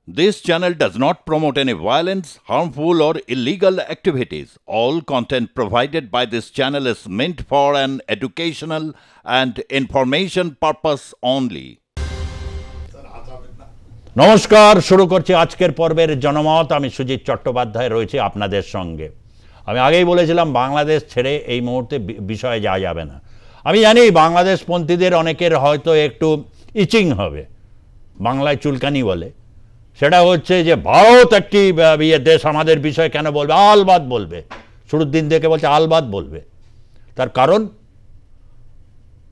This channel does not promote any violence, harmful, or illegal activities. All content provided by this channel is meant for an educational and information purpose only. নমস্কার, শুরু করছি আজকের পর্বের জনমত। আমি সুজিত চট্টোপাধ্যায় রয়েছে আপনাদের সঙ্গে। আমি আগেই বলেছিলাম বাংলাদেশ ছেড়ে এই মুহূর্তে বিষয়ে যাওয়া যাবে না। আমি জানি বাংলাদেশপন্থীদের অনেকের হয়তো একটু ইচিং হবে, বাংলায় চুলকানি বলে। সেটা হচ্ছে যে ভারত একটি দেশ, আমাদের বিষয়ে কেন বলবে? আলবাত বলবে। শুরুর দিন থেকে বলছে আলবাত বলবে। তার কারণ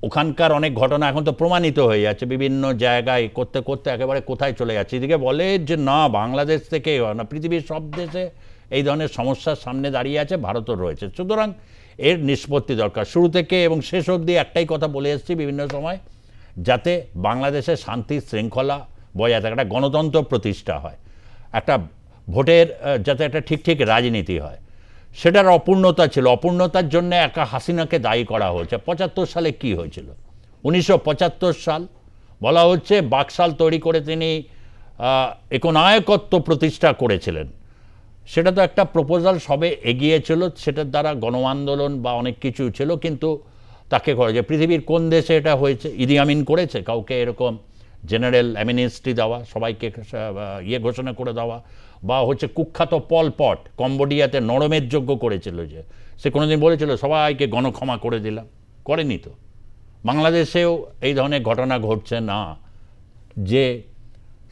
ওখানকার অনেক ঘটনা এখন তো প্রমাণিত হয়ে যাচ্ছে, বিভিন্ন জায়গায় করতে করতে একেবারে কোথায় চলে যাচ্ছে। এদিকে বলে যে না, বাংলাদেশ থেকে না, পৃথিবীর সব দেশে এই ধরনের সমস্যার সামনে দাঁড়িয়ে আছে, ভারতও রয়েছে। সুতরাং এর নিষ্পত্তি দরকার। শুরু থেকে এবং শেষ অবধি একটাই কথা বলে এসেছি বিভিন্ন সময়, যাতে বাংলাদেশে শান্তি শৃঙ্খলা বজায় থাকে, একটা গণতন্ত্র প্রতিষ্ঠা হয়, একটা ভোটের যাতে একটা ঠিক রাজনীতি হয়। সেটার অপূর্ণতা ছিল। অপূর্ণতার জন্য একা হাসিনাকে দায়ী করা হয়েছে। ৭৫ সালে কি হয়েছিল? ১৯৭৫ সাল বলা হচ্ছে বাকশাল তৈরি করে তিনি একনায়কত্ব প্রতিষ্ঠা করেছিলেন। সেটা তো একটা প্রপোজাল সবে এগিয়েছিল, সেটার দ্বারা গণ আন্দোলন বা অনেক কিছু ছিল, কিন্তু তাকে করেছে। পৃথিবীর কোন দেশে এটা হয়েছে? ইদি আমিন করেছে কাউকে এরকম জেনারেল অ্যামনেস্টি দেওয়া, সবাইকে ঘোষণা করে দেওয়া? বা হচ্ছে কুখ্যাত পল পট কম্বোডিয়াতে নরমের যোগ্য করেছিল, যে সে কোনোদিন বলেছিল সবাইকে গণক্ষমা করে দিলাম? করেনি তো। বাংলাদেশেও এই ধরনের ঘটনা ঘটছে না, যে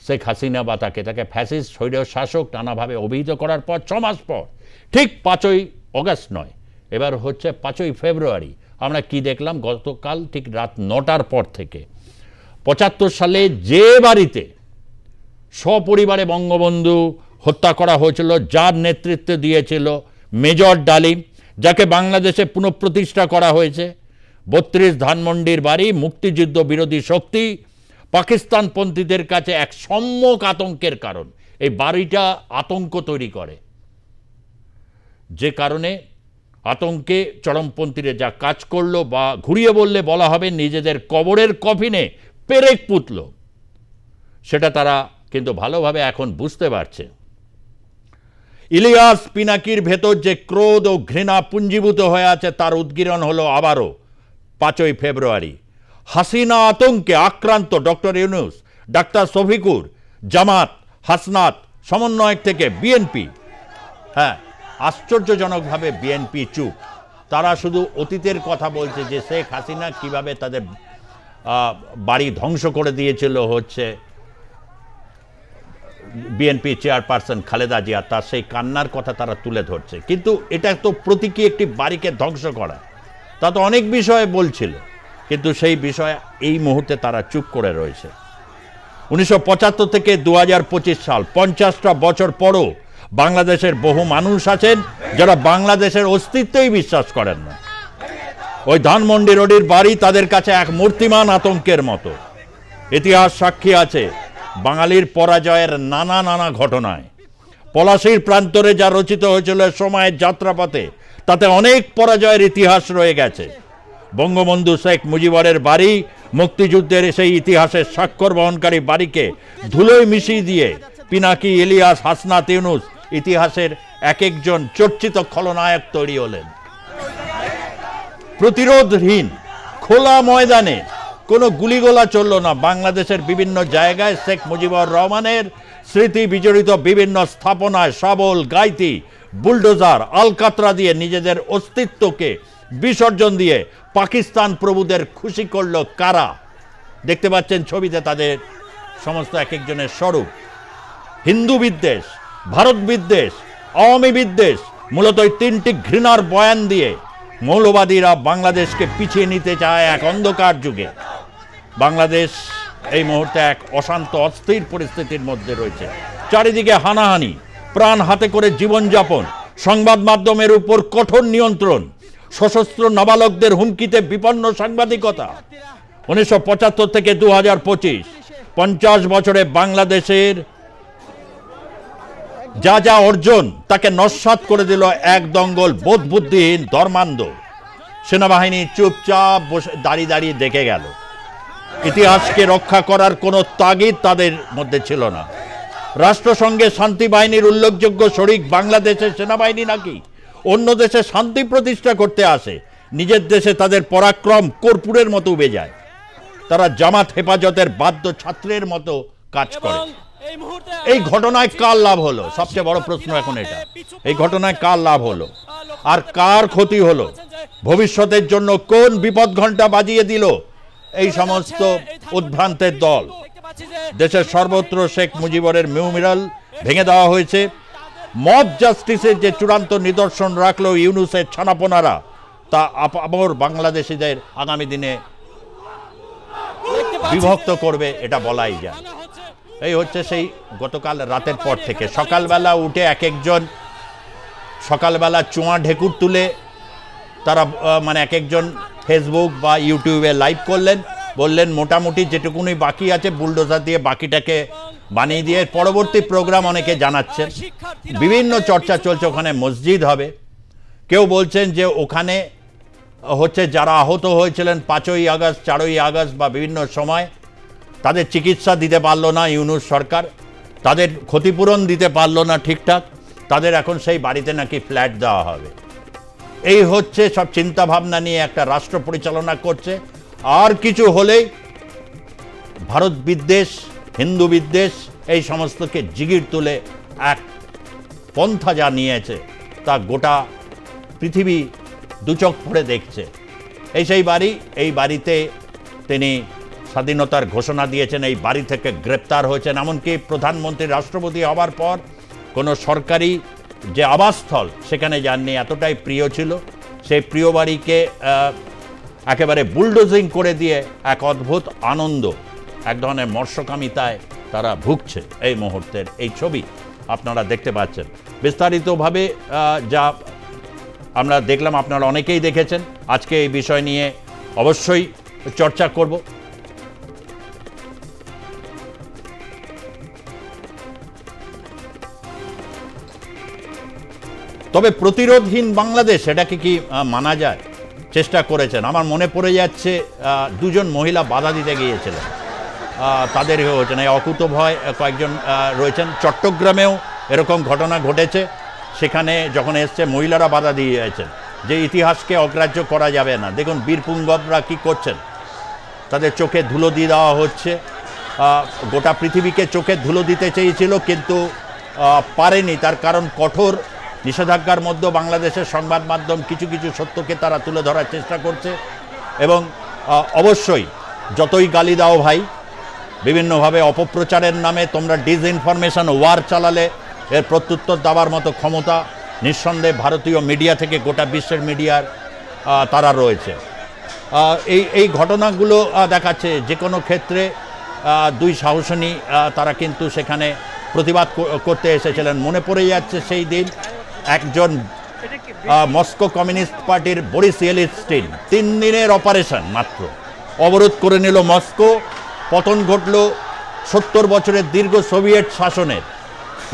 শেখ হাসিনা বা তাকে ফ্যাসিস্ট স্বৈর শাসক নানাভাবে অভিহিত করার পর 6 মাস পর, ঠিক 5ই অগাস্ট নয়, এবার হচ্ছে 5ই ফেব্রুয়ারি, আমরা কি দেখলাম গতকাল ঠিক রাত 9টার পর থেকে ৭৫ সালে যে বাড়িতে সপরিবারে বঙ্গবন্ধু হত্যা করা হয়েছিল, যার নেতৃত্বে দিয়েছিল মেজর ডালিম, যাকে বাংলাদেশে পুনঃপ্রতিষ্ঠা করা হয়েছে, ৩২ ধানমন্ডির বাড়ি, মুক্তিযুদ্ধ বিরোধী শক্তি, পাকিস্তানপন্থীদের কাছে এক সম্যক আতঙ্কের কারণ। এই বাড়িটা আতঙ্ক তৈরি করে, যে কারণে আতঙ্কে চরমপন্থীরা যা কাজ করলো, বা ঘুরিয়ে বললে বলা হবে নিজেদের কবরের কফিনে পেরেক পুতল, সেটা তারা কিন্তু ভালোভাবে এখন বুঝতে পারছে। ইলিয়াস পিনাকির ভেতর যে ক্রোধ ও ঘৃণা পুঞ্জীভূত হয়ে আছে, তার উদ্গীরণ হলো আবারও 5ই ফেব্রুয়ারি। হাসিনা আতঙ্কে আক্রান্ত ডক্টর ইউনূস, ডাক্তার শফিকুর, জামাত, হাসনাত সমন্বয়ক থেকে বিএনপি। হ্যাঁ, আশ্চর্যজনকভাবে বিএনপি চুপ। তারা শুধু অতীতের কথা বলছে, যে শেখ হাসিনা কিভাবে তাদের বাড়ি ধ্বংস করে দিয়েছিল হচ্ছে বিএনপি চেয়ারপারসন খালেদা জিয়া, তার সেই কান্নার কথা তারা তুলে ধরছে। কিন্তু এটা তো প্রতীকী একটি বাড়িকে ধ্বংস করা, তা তো অনেক বিষয়ে বলছিল, কিন্তু সেই বিষয়ে এই মুহূর্তে তারা চুপ করে রয়েছে। ১৯৭৫ থেকে ২০২৫ সাল, ৫০টা বছর পরও বাংলাদেশের বহু মানুষ আছেন যারা বাংলাদেশের অস্তিত্বেই বিশ্বাস করেন না। ওই ধানমন্ডি রোডের বাড়ি তাদের কাছে এক মূর্তিমান আতঙ্কের মতো। ইতিহাস সাক্ষী আছে বাঙালির পরাজয়ের নানা ঘটনায়। পলাশীর প্রান্তরে যা রচিত হয়েছিল সময়ের যাত্রাপথে, তাতে অনেক পরাজয়ের ইতিহাস রয়ে গেছে। বঙ্গবন্ধু শেখ মুজিবরের বাড়ি, মুক্তিযুদ্ধের সেই ইতিহাসের স্বাক্ষর বহনকারী বাড়িকে ধুলোয় মিশিয়ে দিয়ে পিনাকি, ইলিয়াস, হাসনাত, ইউনূস ইতিহাসের এক একজন চর্চিত খলনায়ক তৈরি হলেন। প্রতিরোধহীন খোলা ময়দানে কোনো গুলিগোলা চলল না। বাংলাদেশের বিভিন্ন জায়গায় শেখ মুজিবুর রহমানের স্মৃতি বিজড়িত বিভিন্ন স্থাপনায় শাবল, গাইতি, বুলডোজার, আলকাতরা দিয়ে নিজেদের অস্তিত্বকে বিসর্জন দিয়ে পাকিস্তান প্রভুদের খুশি করল কারা? দেখতে পাচ্ছেন ছবিতে তাদের সমস্ত এক একজনের স্বরূপ। হিন্দু বিদ্বেষ, ভারত বিদ্বেষ, আওয়ামী বিদ্বেষ, মূলত এই 3টি ঘৃণার বয়ান দিয়ে মৌলবাদীরা বাংলাদেশকে পিছিয়ে নিতে চায় এক অন্ধকার যুগে। বাংলাদেশ এই মুহূর্তে এক অশান্ত অস্থির পরিস্থিতির মধ্যে রয়েছে। চারিদিকে হানাহানি, প্রাণ হাতে করে জীবনযাপন, সংবাদ মাধ্যমের উপর কঠোর নিয়ন্ত্রণ, সশস্ত্র নাবালকদের হুমকিতে বিপন্ন সাংবাদিকতা। ১৯৭৫ থেকে ২০২৫, ৫০ বছরে বাংলাদেশের যা অর্জন তাকে নস্যাৎ করে দিল এক দঙ্গল বোধবুদ্ধিহীন ধর্মান্ধ। সেনাবাহিনী চুপচাপ বসে দাঁড়িয়ে দেখে গেল। ইতিহাসকে রক্ষা করার কোনো তাগিদ তাদের মধ্যে ছিল না। রাষ্ট্রসংঘে শান্তি বাহিনীর উল্লেখযোগ্য শরিক বাংলাদেশের সেনাবাহিনী নাকি অন্য দেশে শান্তি প্রতিষ্ঠা করতে আসে, নিজের দেশে তাদের পরাক্রম কর্পূরের মতো উবে যায়। তারা জামাত হেফাজতের বাধ্য ছাত্রের মতো কাজ করে। এই ঘটনায় কার লাভ হলো? সবচেয়ে বড় প্রশ্ন এখন এটা। এই ঘটনায় কার লাভ হলো আর কার ক্ষতি হলো? ভবিষ্যতের জন্য কোন বিপদ ঘণ্টা বাজিয়ে দিল এই সমস্ত উদ্ভ্রান্তের দল? দেশের সর্বত্র শেখ মুজিবরের মেমোরিয়াল ভেঙে দেওয়া হয়েছে। মব জাস্টিসের যে চূড়ান্ত নিদর্শন রাখলো ইউনূসের ছানাপোনারা, তা আবার বাংলাদেশিদের আগামী দিনে বিভক্ত করবে, এটা বলাই যায়। এই হচ্ছে সেই গতকাল রাতের পর থেকে সকালবেলা উঠে এক একজন সকালবেলা চোঁয়া ঢেকুর তুলে তারা মানে এক একজন ফেসবুক বা ইউটিউবে লাইভ করলেন, বললেন মোটামুটি যেটুকুনি বাকি আছে বুলডোজার দিয়ে বাকিটাকে বানিয়ে দিয়ে পরবর্তী প্রোগ্রাম অনেকে জানাচ্ছেন। বিভিন্ন চর্চা চলছে, ওখানে মসজিদ হবে। কেউ বলছেন যে ওখানে হচ্ছে যারা আহত হয়েছিলেন 5ই আগস্ট 4ই আগস্ট বা বিভিন্ন সময়, তাদের চিকিৎসা দিতে পারলো না ইউনূস সরকার, তাদের ক্ষতিপূরণ দিতে পারলো না ঠিকঠাক, তাদের এখন সেই বাড়িতে নাকি ফ্ল্যাট দেওয়া হবে। এই হচ্ছে সব চিন্তা ভাবনা নিয়ে একটা রাষ্ট্র পরিচালনা করছে। আর কিছু হলেই ভারত বিদ্বেষ, হিন্দু বিদ্বেষ, এই সমস্তকে জিগির তুলে এক পন্থা যা নিয়েছে তা গোটা পৃথিবী দুচোখ পড়ে দেখছে। এই সেই বাড়ি, এই বাড়িতে তিনি স্বাধীনতার ঘোষণা দিয়েছেন, এই বাড়ি থেকে গ্রেপ্তার হয়েছেন। এমনকি প্রধানমন্ত্রী রাষ্ট্রপতি হওয়ার পর কোনো সরকারি যে আবাসস্থল সেখানে যাননি, এতটাই প্রিয় ছিল। সেই প্রিয় বাড়িকে একেবারে বুলডোজিং করে দিয়ে এক অদ্ভুত আনন্দ, এক ধরনের মর্ষকামিতায় তারা ভুগছে। এই মুহূর্তের এই ছবি আপনারা দেখতে পাচ্ছেন। বিস্তারিতভাবে যা আমরা দেখলাম, আপনারা অনেকেই দেখেছেন। আজকে এই বিষয় নিয়ে অবশ্যই চর্চা করব। তবে প্রতিরোধহীন বাংলাদেশ, এটাকে কি মানা যায়? চেষ্টা করেছেন। আমার মনে পড়ে যাচ্ছে দুজন মহিলা বাধা দিতে গিয়েছিলেন, তাদের হয়েছেন এই অকুতভয় কয়েকজন রয়েছেন। চট্টগ্রামেও এরকম ঘটনা ঘটেছে, সেখানে যখন এসছে মহিলারা বাধা দিয়েছেন যে ইতিহাসকে অগ্রাহ্য করা যাবে না। দেখুন বীরপুঙ্গবরা কি করছেন, তাদের চোখে ধুলো দিয়ে দেওয়া হচ্ছে। গোটা পৃথিবীকে চোখে ধুলো দিতে চেয়েছিল কিন্তু পারেনি, তার কারণ কঠোর নিষেধাজ্ঞার মধ্যে বাংলাদেশের সংবাদ মাধ্যম কিছু কিছু সত্যকে তারা তুলে ধরার চেষ্টা করছে। এবং অবশ্যই যতই গালি দাও ভাই, বিভিন্নভাবে অপপ্রচারের নামে তোমরা ডিসইনফরমেশন ওয়ার চালালে এর প্রত্যুত্তর দেওয়ার মতো ক্ষমতা নিঃসন্দেহে ভারতীয় মিডিয়া থেকে গোটা বিশ্বের মিডিয়ার তারা রয়েছে। এই ঘটনাগুলো দেখাচ্ছে যে কোনো ক্ষেত্রে দুই সাহসিনী তারা কিন্তু সেখানে প্রতিবাদ করতে এসেছিলেন। মনে পড়ে যাচ্ছে সেই দিন একজন মস্কো কমিউনিস্ট পার্টির বরিস ইয়েলটসিন 3 দিনের অপারেশন মাত্র অবরোধ করে নিল মস্কো। পতন ঘটল 70 বছরের দীর্ঘ সোভিয়েত শাসনের।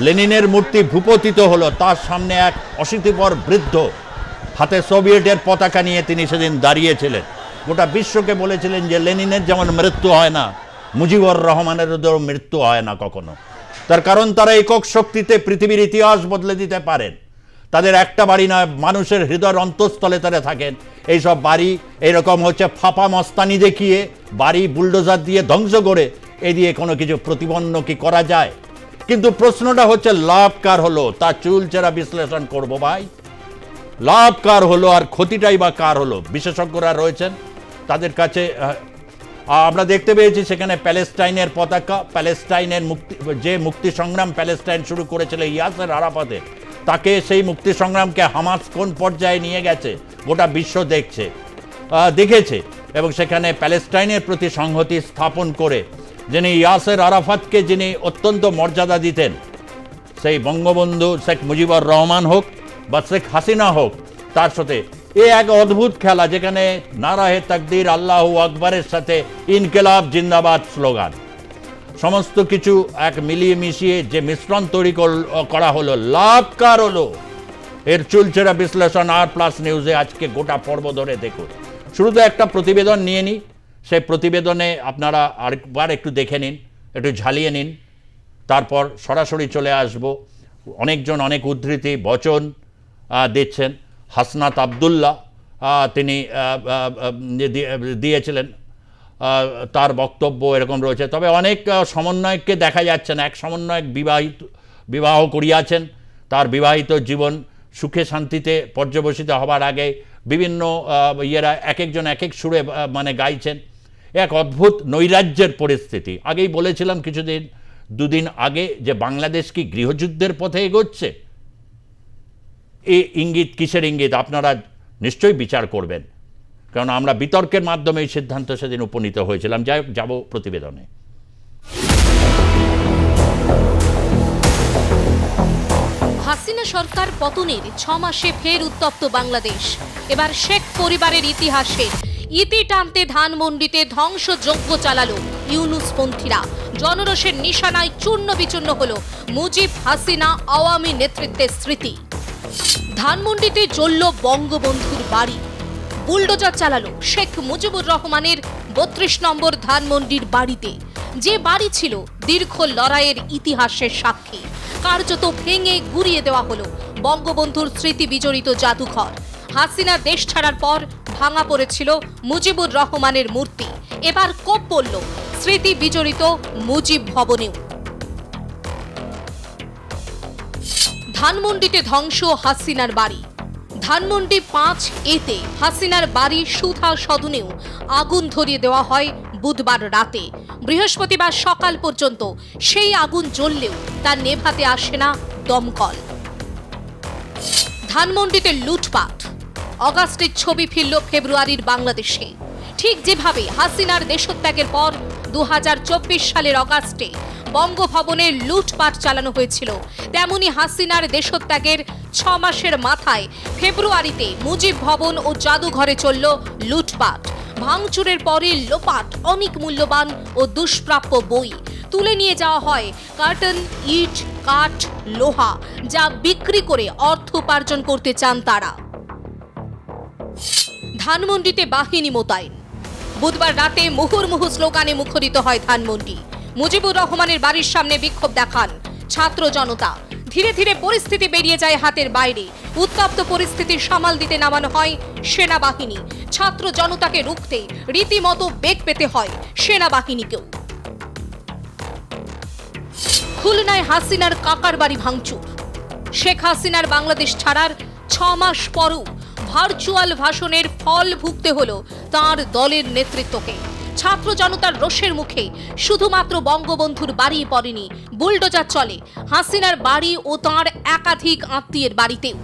লেনিনের মূর্তি ভূপতিত হলো, তার সামনে এক অশীতিপর বৃদ্ধ হাতে সোভিয়েটের পতাকা নিয়ে তিনি সেদিন দাঁড়িয়েছিলেন। গোটা বিশ্বকে বলেছিলেন যে লেনিনের যেমন মৃত্যু হয় না, মুজিবুর রহমানেরও মৃত্যু হয় না কখনো। তার কারণ তারা একক শক্তিতে পৃথিবীর ইতিহাস বদলে দিতে পারেন। তাদের একটা বাড়ি নয়, মানুষের হৃদয়ের অন্তঃস্থলে তারা থাকেন। এইসব বাড়ি এইরকম হচ্ছে ফাঁপা মস্তানি দেখিয়ে বাড়ি বুলডোজার দিয়ে ধ্বংস করে এ দিয়ে কোনো কিছু প্রতিপন্ন কি করা যায়? কিন্তু প্রশ্নটা হচ্ছে লাভ কার হলো, তার চুলচেরা বিশ্লেষণ করব ভাই। লাভ কার হলো আর ক্ষতিটাই বা কার হলো? বিশেষজ্ঞরা রয়েছেন, তাদের কাছে আমরা দেখতে পেয়েছি সেখানে প্যালেস্টাইনের পতাকা, প্যালেস্টাইনের যে মুক্তি সংগ্রাম প্যালেস্টাইন শুরু করেছিল ইয়াসের আরাফাতের, তাকে সেই মুক্তি সংগ্রামকে হামাস কোন পর্যায়ে নিয়ে গেছে গোটা বিশ্ব দেখেছে। এবং সেখানে প্যালেস্টাইনের প্রতি সংহতি স্থাপন করে যিনি ইয়াসের আরাফাতকে যিনি অত্যন্ত মর্যাদা দিতেন, সেই বঙ্গবন্ধু শেখ মুজিবুর রহমান হোক বা শেখ হাসিনা হোক, তার সাথে এক অদ্ভুত খেলা যেখানে নারায়ে তাকদীর আল্লাহু আকবরের সাথে ইনকিলাব জিন্দাবাদ স্লোগান, সমস্ত কিছু এক মিলিয়ে মিশিয়ে যে মিশ্রণ তৈরি করা হলো। লাভ কার হলো? এর চুলচেরা বিশ্লেষণ আর প্লাস নিউজে আজকে গোটা পর্ব ধরে দেখুন। শুরুতে একটা প্রতিবেদন নিয়ে নিই, সেই প্রতিবেদনে আপনারা আরেকবার একটু দেখে নিন, একটু ঝালিয়ে নিন। তারপর সরাসরি চলে আসব, অনেকজন অনেক উদ্ধৃতি বচন দিচ্ছেন। হাসনাত আবদুল্লাহ তিনি দিয়েছিলেন, তার বক্তব্য এরকম রয়েছে। তবে অনেক সমন্বয়ককে দেখা যাচ্ছে না। এক সমন্বয়ক বিবাহ করিয়াছেন, তার বিবাহিত জীবন সুখে শান্তিতে পর্যবসিত হবার আগে বিভিন্ন ইয়েরা এক একজন এক এক সুরে মানে গাইছেন। এক অদ্ভুত নৈরাজ্যের পরিস্থিতি। আগেই বলেছিলাম দুদিন আগে যে বাংলাদেশ কি গৃহযুদ্ধের পথে এগোচ্ছে। এই ইঙ্গিত কিসের ইঙ্গিত আপনারা নিশ্চয়ই বিচার করবেন, কারণ আমরা বিতর্কের মাধ্যমে এই সিদ্ধান্ত সেদিন উপনীত হয়েছিলাম। যাব প্রতিবেদনে। হাসিনা সরকার পতনের 6 মাসে ফের উত্তপ্ত বাংলাদেশ। এবার শেখ পরিবারের ইতিহাসের ইতি টানতে ধানমন্ডিতে ধ্বংসযজ্ঞ চালালো ইউনুসপন্থীরা। জনরোষের নিশানায় চূর্ণ বিচূর্ণ হলো মুজিব হাসিনা আওয়ামী নেতৃত্বের স্মৃতি। ধানমন্ডিতে জ্বলল বঙ্গবন্ধুর বাড়ি। বুলডোজার চালালো শেখ মুজিবুর রহমানের 32 নম্বর ধানমন্ডির বাড়িতে, যে বাড়ি ছিল দীর্ঘ লড়াইয়ের ইতিহাসের সাক্ষী। কার্যত ভেঙে গুড়িয়ে দেওয়া হলো বঙ্গবন্ধুর স্মৃতি বিজড়িত জাদুঘর। হাসিনা দেশ ছাড়ার পর ভাঙা পড়েছিল মুজিবুর রহমানের মূর্তি। এবার কোপ পড়ল স্মৃতি বিজড়িত মুজিব ভবনেও। ধানমন্ডিতে ধ্বংস হাসিনার বাড়ি। ধানমন্ডি 5A-তে হাসিনার বাড়ি সুধা সদনেও আগুন ধরিয়ে দেওয়া হয় বুধবার রাতে। বৃহস্পতিবার সকাল পর্যন্ত সেই আগুন জ্বললেও তা নেভাতে আসে না দমকল। ধানমন্ডিতে লুটপাট। অগাস্টের ছবি ফিরল ফেব্রুয়ারির বাংলাদেশে। ঠিক যেভাবে হাসিনার দেশত্যাগের পর 2024 সালের অগাস্টে বঙ্গভবনের লুটপাট চালানো হয়েছিল, তেমনি হাসিনার দেশত্যাগের 6 মাসের মাথায় ফেব্রুয়ারিতে মুজিব ভবন ও জাদুঘরে চলল লুটপাট। ভাঙচুরের পরে লোপাট অনেক মূল্যবান ও দুষ্প্রাপ্য বই। তুলে নিয়ে যাওয়া হয় কার্টন, ইট, কাঠ, লোহা, যা বিক্রি করে অর্থ উপার্জন করতে চান তারা। ধানমন্ডিতে বাহিনী মোতায়েন। বুধবার রাতে মুহুর্মুহু স্লোগানে মুখরিত হয় ধানমন্ডি। মুজিবুর রহমানের বাড়ির সামনে বিক্ষোভ দেখান ছাত্র জনতা। ধীরে ধীরে পরিস্থিতি বেরিয়ে যায় হাতের বাইরে। উত্তপ্ত পরিস্থিতি সামাল দিতে নামানো হয় সেনাবাহিনী। ছাত্র জনতাকে রুখতে রীতিমতো বেগ পেতে হয় সেনাবাহিনীকেও। খুলনায় হাসিনার কাকার বাড়ি ভাঙচুর। শেখ হাসিনার বাংলাদেশ ছাড়ার 6 মাস পরও ভার্চুয়াল ভাষণের ফল ভুগতে হলো তার দলের নেতৃত্বকে। ছাত্র জনতার রোষের মুখে শুধুমাত্র বঙ্গবন্ধুর বাড়ি পড়েনি, বুলডোজার চলে হাসিনার বাড়ি ও তাঁর একাধিক আত্মীয়ের বাড়িতেও।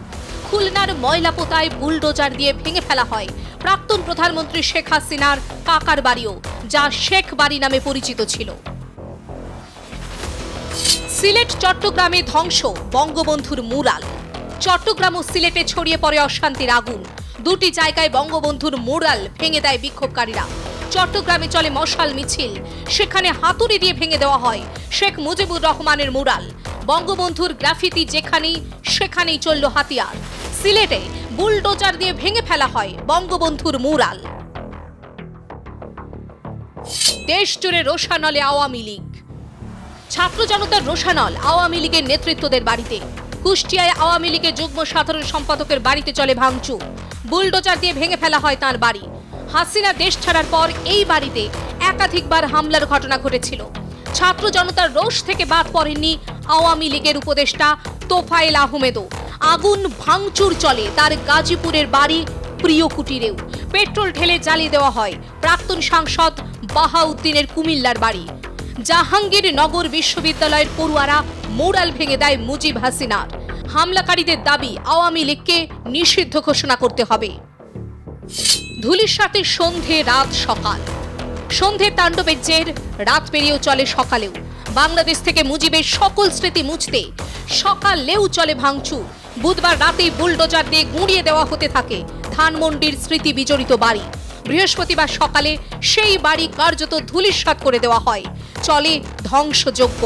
খুলনার ময়লাপোতায় বুলডোজার দিয়ে ভেঙে ফেলা হয় প্রাক্তন প্রধানমন্ত্রী শেখ হাসিনার কাকার বাড়িও, যা শেখ বাড়ি নামে পরিচিত ছিল। সিলেট চট্টগ্রামে ধ্বংস বঙ্গবন্ধুর মুরাল। চট্টগ্রাম ও সিলেটে ছড়িয়ে পড়ে অশান্তির আগুন। দুটি জায়গায় বঙ্গবন্ধুর মুরাল ভেঙে দেয় বিক্ষোভকারীরা। চট্টগ্রামে চলে মশাল মিছিল, সেখানে হাতুড়ি দিয়ে ভেঙে দেওয়া হয় শেখ মুজিবুর রহমানের মুরাল। বঙ্গবন্ধুর গ্রাফিতি যেখানেই সেখানেই চলল হাতিয়ার। সিলেটে বুলডোজার দিয়ে ভেঙে ফেলা হয় বঙ্গবন্ধুর মুরাল। দেশ জুড়ে রোষানলে আওয়ামী লীগ। ছাত্র জনতার রোষানল আওয়ামী লীগের নেতৃত্বদের বাড়িতে। কুষ্টিয়ায় আওয়ামী লীগের যুগ্ম সাধারণ সম্পাদকের বাড়িতে চলে ভাঙচুর। বুলডোজার দিয়ে ভেঙে ফেলা হয় তাঁর বাড়ি। হাসিনা দেশ ছাড়ার পর এই বাড়িতে একাধিকবার হামলার ঘটনা ঘটেছিল। ছাত্র জনতার রোষ থেকে বাদ পড়েননি আওয়ামী লীগের উপদেষ্টা তোফায়েল আহমেদও। আগুন ভাঙচুর চলে তার গাজীপুরের বাড়ি প্রিয় কুটিরেও। পেট্রোল ঢেলে জ্বালিয়ে দেওয়া হয় প্রাক্তন সাংসদ বাহাউদ্দিনের কুমিল্লার বাড়ি। জাহাঙ্গীরনগর বিশ্ববিদ্যালয়ের পড়ুয়ারা মোরাল ভেঙে দেয় মুজিব হাসিনার। হামলাকারীদের দাবি আওয়ামী লীগকে নিষিদ্ধ ঘোষণা করতে হবে। ধুলিসাতে সন্ধে রাত সকাল। সন্ধে তাণ্ডবের জের রাত পেরিয়েও চলে সকালেও। বাংলাদেশ থেকে মুজিবের সকল স্মৃতি মুছতে সকালেও চলে ভাঙচুর। বুধবার রাতেই বুলডোজার দিয়ে গুঁড়িয়ে দেওয়া হতে থাকে ধানমন্ডির স্মৃতি বিজড়িত বাড়ি। বৃহস্পতিবার সকালে সেই বাড়ি কার্যত ধুলিসাৎ করে দেওয়া হয়। চলে ধ্বংসযজ্ঞ।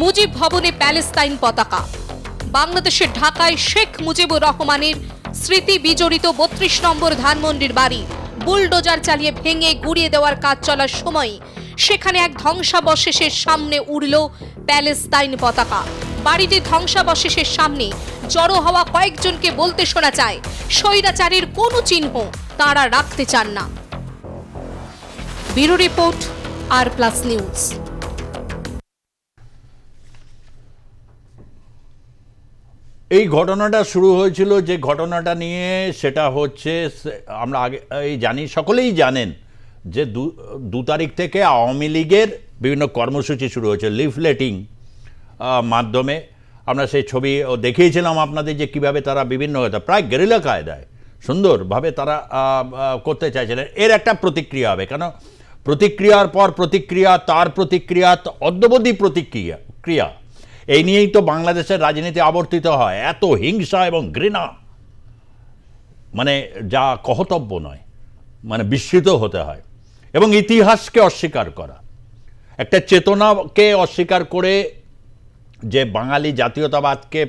মুজিব ভবনে প্যালেস্তাইন পতাকা। বাংলাদেশের ঢাকায় শেখ মুজিবুর রহমানের স্মৃতি বিজড়িত 32 নম্বর ধানমন্ডির বাড়ি বুলডোজার চালিয়ে ভেঙে গুঁড়িয়ে দেওয়ার কাজ চলার সময় সেখানে এক ধ্বংসাবশেষের সামনে উড়ল প্যালেস্তাইন পতাকা। বাড়িতে ধ্বংসাবশেষের সামনে জড়ো হওয়া কয়েকজনকে বলতে শোনা যায়, স্বৈরাচারের কোনো চিহ্ন তারা রাখতে চান না। ব্যুরো রিপোর্ট, আর+ নিউজ। এই ঘটনাটা শুরু হয়েছিল যে ঘটনাটা নিয়ে, সেটা হচ্ছে আমরা আগে এই জানি, সকলেই জানেন যে 2 তারিখ থেকে আওয়ামী লীগের বিভিন্ন কর্মসূচি শুরু হয়েছে লিফলেটিং মাধ্যমে। আমরা সেই ছবি দেখিয়েছিলাম আপনাদের যে কিভাবে তারা বিভিন্ন প্রায় গেরিলা কায়দায় সুন্দরভাবে তারা করতে চাইছিলেন। এর একটা প্রতিক্রিয়া হবে, কেন প্রতিক্রিয়ার পর প্রতিক্রিয়া, তার প্রতিক্রিয়া, অদ্যবধি প্রতিক্রিয়া, এই নিয়েই তো বাংলাদেশের রাজনীতি আবর্তিত হয়। এত হিংসা এবং ঘৃণা, মানে যা কহতব্য নয়, মানে বিস্মিত হতে হয়। এবং ইতিহাসকে অস্বীকার করা, একটা চেতনাকে অস্বীকার করে যে বাঙালি জাতীয়তাবাদকে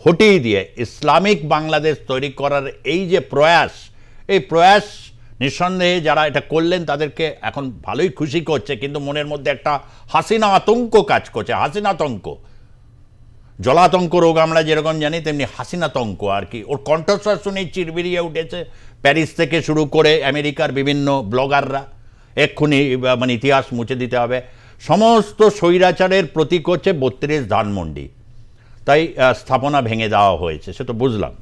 হটিয়ে দিয়ে ইসলামিক বাংলাদেশ তৈরি করার এই যে প্রয়াস, এই প্রয়াস নিঃসন্দেহে যারা এটা করলেন তাদেরকে এখন ভালোই খুশি করছে, কিন্তু মনের মধ্যে একটা হাসিনা আতঙ্ক কাজ করছে। হাসিনাতঙ্ক, জলাতঙ্ক রোগ আমরা যেরকম জানি, তেমনি হাসিনাতঙ্ক আর কি। ওর কণ্ঠস্বর শুনেই চিরবিরিয়ে উঠেছে প্যারিস থেকে শুরু করে আমেরিকার বিভিন্ন ব্লগাররা। এক্ষুনি মানে ইতিহাস মুছে দিতে হবে। সমস্ত স্বৈরাচারের প্রতীক হচ্ছে 32 ধানমন্ডি, তাই স্থাপনা ভেঙে দেওয়া হয়েছে, সে তো বুঝলাম।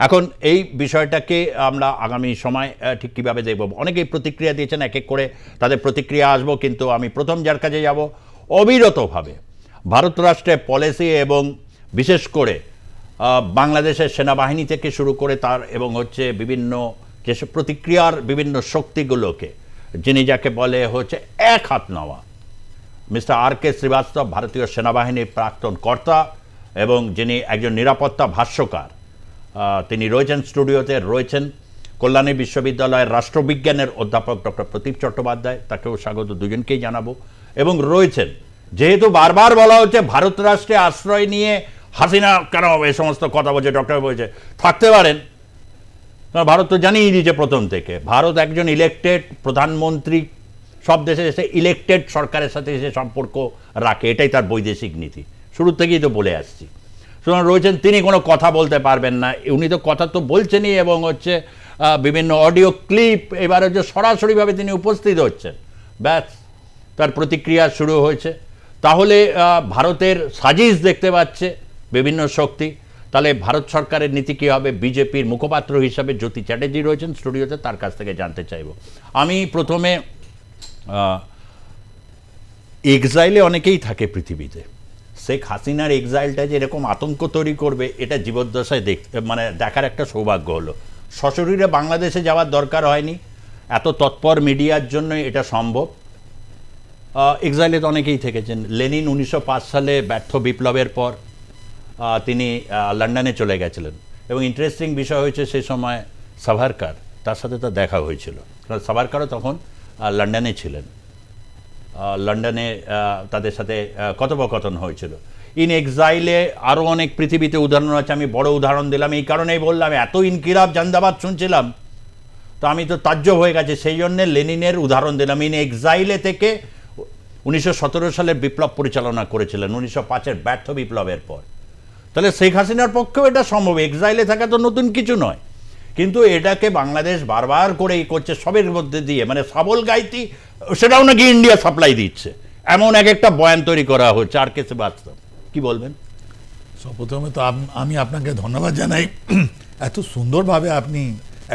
এখন এই বিষয়টাকে আমরা আগামী সময় ঠিক কীভাবে দেখব, অনেকেই প্রতিক্রিয়া দিয়েছেন, এক এক করে তাদের প্রতিক্রিয়া আসবো। কিন্তু আমি প্রথম যার কাছে যাব, অবিরতভাবে ভারত রাষ্ট্রের পলিসি এবং বিশেষ করে বাংলাদেশের সেনাবাহিনী থেকে শুরু করে তার এবং হচ্ছে বিভিন্ন যেসব প্রতিক্রিয়ার বিভিন্ন শক্তিগুলোকে, যিনি যাকে বলে হচ্ছে এক হাত নেওয়া, মিস্টার R.K. শ্রীবাস্তব, ভারতীয় সেনাবাহিনীর প্রাক্তন কর্তা এবং যিনি একজন নিরাপত্তা ভাষ্যকার। তিনি রয়েছেন স্টুডিওতে, রয়েছেন কল্যাণী বিশ্ববিদ্যালয়ের রাষ্ট্রবিজ্ঞানের অধ্যাপক ডক্টর প্রদীপ চট্টোপাধ্যায়, তাকেও স্বাগত, দুজনকেই জানাবো। এবং রয়েছেন, যেহেতু বারবার বলা হচ্ছে ভারত রাষ্ট্রে আশ্রয় নিয়ে হাসিনা কেন এই সমস্ত কথা বলছে, ডক্টর বলছে থাকতে পারেন, ভারত তো জানিয়ে দিয়েছে প্রথম থেকে, ভারত একজন ইলেকটেড প্রধানমন্ত্রী, সব দেশে এসে ইলেকটেড সরকারের সাথে এসে সম্পর্ক রাখে, এটাই তার বৈদেশিক নীতি, শুরু থেকেই তো বলে আসছি। সুতরাং রয়েছেন, তিনি কোনো কথা বলতে পারবেন না, উনি তো কথা তো বলছেনই, এবং হচ্ছে বিভিন্ন অডিও ক্লিপ এবার হচ্ছে সরাসরিভাবে তিনি উপস্থিত হচ্ছেন, ব্যাস তার প্রতিক্রিয়া শুরু হয়েছে। তাহলে ভারতের সাজিশ দেখতে পাচ্ছে বিভিন্ন শক্তি, তাহলে ভারত সরকারের নীতি কী হবে? বিজেপির মুখপাত্র হিসাবে জ্যোতি চ্যাটার্জি রয়েছেন স্টুডিওতে, তার কাছ থেকে জানতে চাইব। আমি প্রথমে, এক্সাইলে অনেকেই থাকে পৃথিবীতে, শেখ হাসিনার এক্সাইলটা যে এরকম আতঙ্ক তৈরি করবে এটা জীবদ্দশায় মানে দেখার একটা সৌভাগ্য হলো। সশরীরে বাংলাদেশে যাওয়ার দরকার হয়নি, এত তৎপর মিডিয়ার জন্য এটা সম্ভব। এক্সাইলে তো অনেকেই থেকেছেন। লেনিন 1905 সালে ব্যর্থ বিপ্লবের পর তিনি লন্ডনে চলে গেছিলেন, এবং ইন্টারেস্টিং বিষয় হয়েছে সেই সময় সাভারকার, তার সাথে তো দেখা হয়েছিল, কারণ সাভারকারও তখন লন্ডনে ছিলেন। লন্ডনে তাদের সাথে কথোপকথন হয়েছিল। ইন এক্সাইলে আরও অনেক পৃথিবীতে উদাহরণ আছে, আমি বড় উদাহরণ দিলাম এই কারণেই বললাম, এত ইনকিলাব জান্দাবাদ শুনছিলাম তো আমি তো তাজ্জব হয়ে গেছে, সেই জন্যে লেনিনের উদাহরণ দিলাম। ইন এক্সাইলে থেকে 1917 সালের বিপ্লব পরিচালনা করেছিলেন 1905-এর ব্যর্থ বিপ্লবের পর। তাহলে শেখ হাসিনার পক্ষেও এটা সম্ভব, এক্সাইলে থাকা তো নতুন কিছু নয়, কিন্তু এটাকে বাংলাদেশ বারবার করেই করছে সবের মধ্যে দিয়ে, মানে সাবল গাইতি, সেটাও নাকি ইন্ডিয়া সাপ্লাই দিচ্ছে, এমন এক একটা বয়ান তৈরি করা হচ্ছে। R.K. শ্রীবাস্তব, কি বলবেন? প্রথমে তো আমি আপনাকে ধন্যবাদ জানাই, এত সুন্দরভাবে আপনি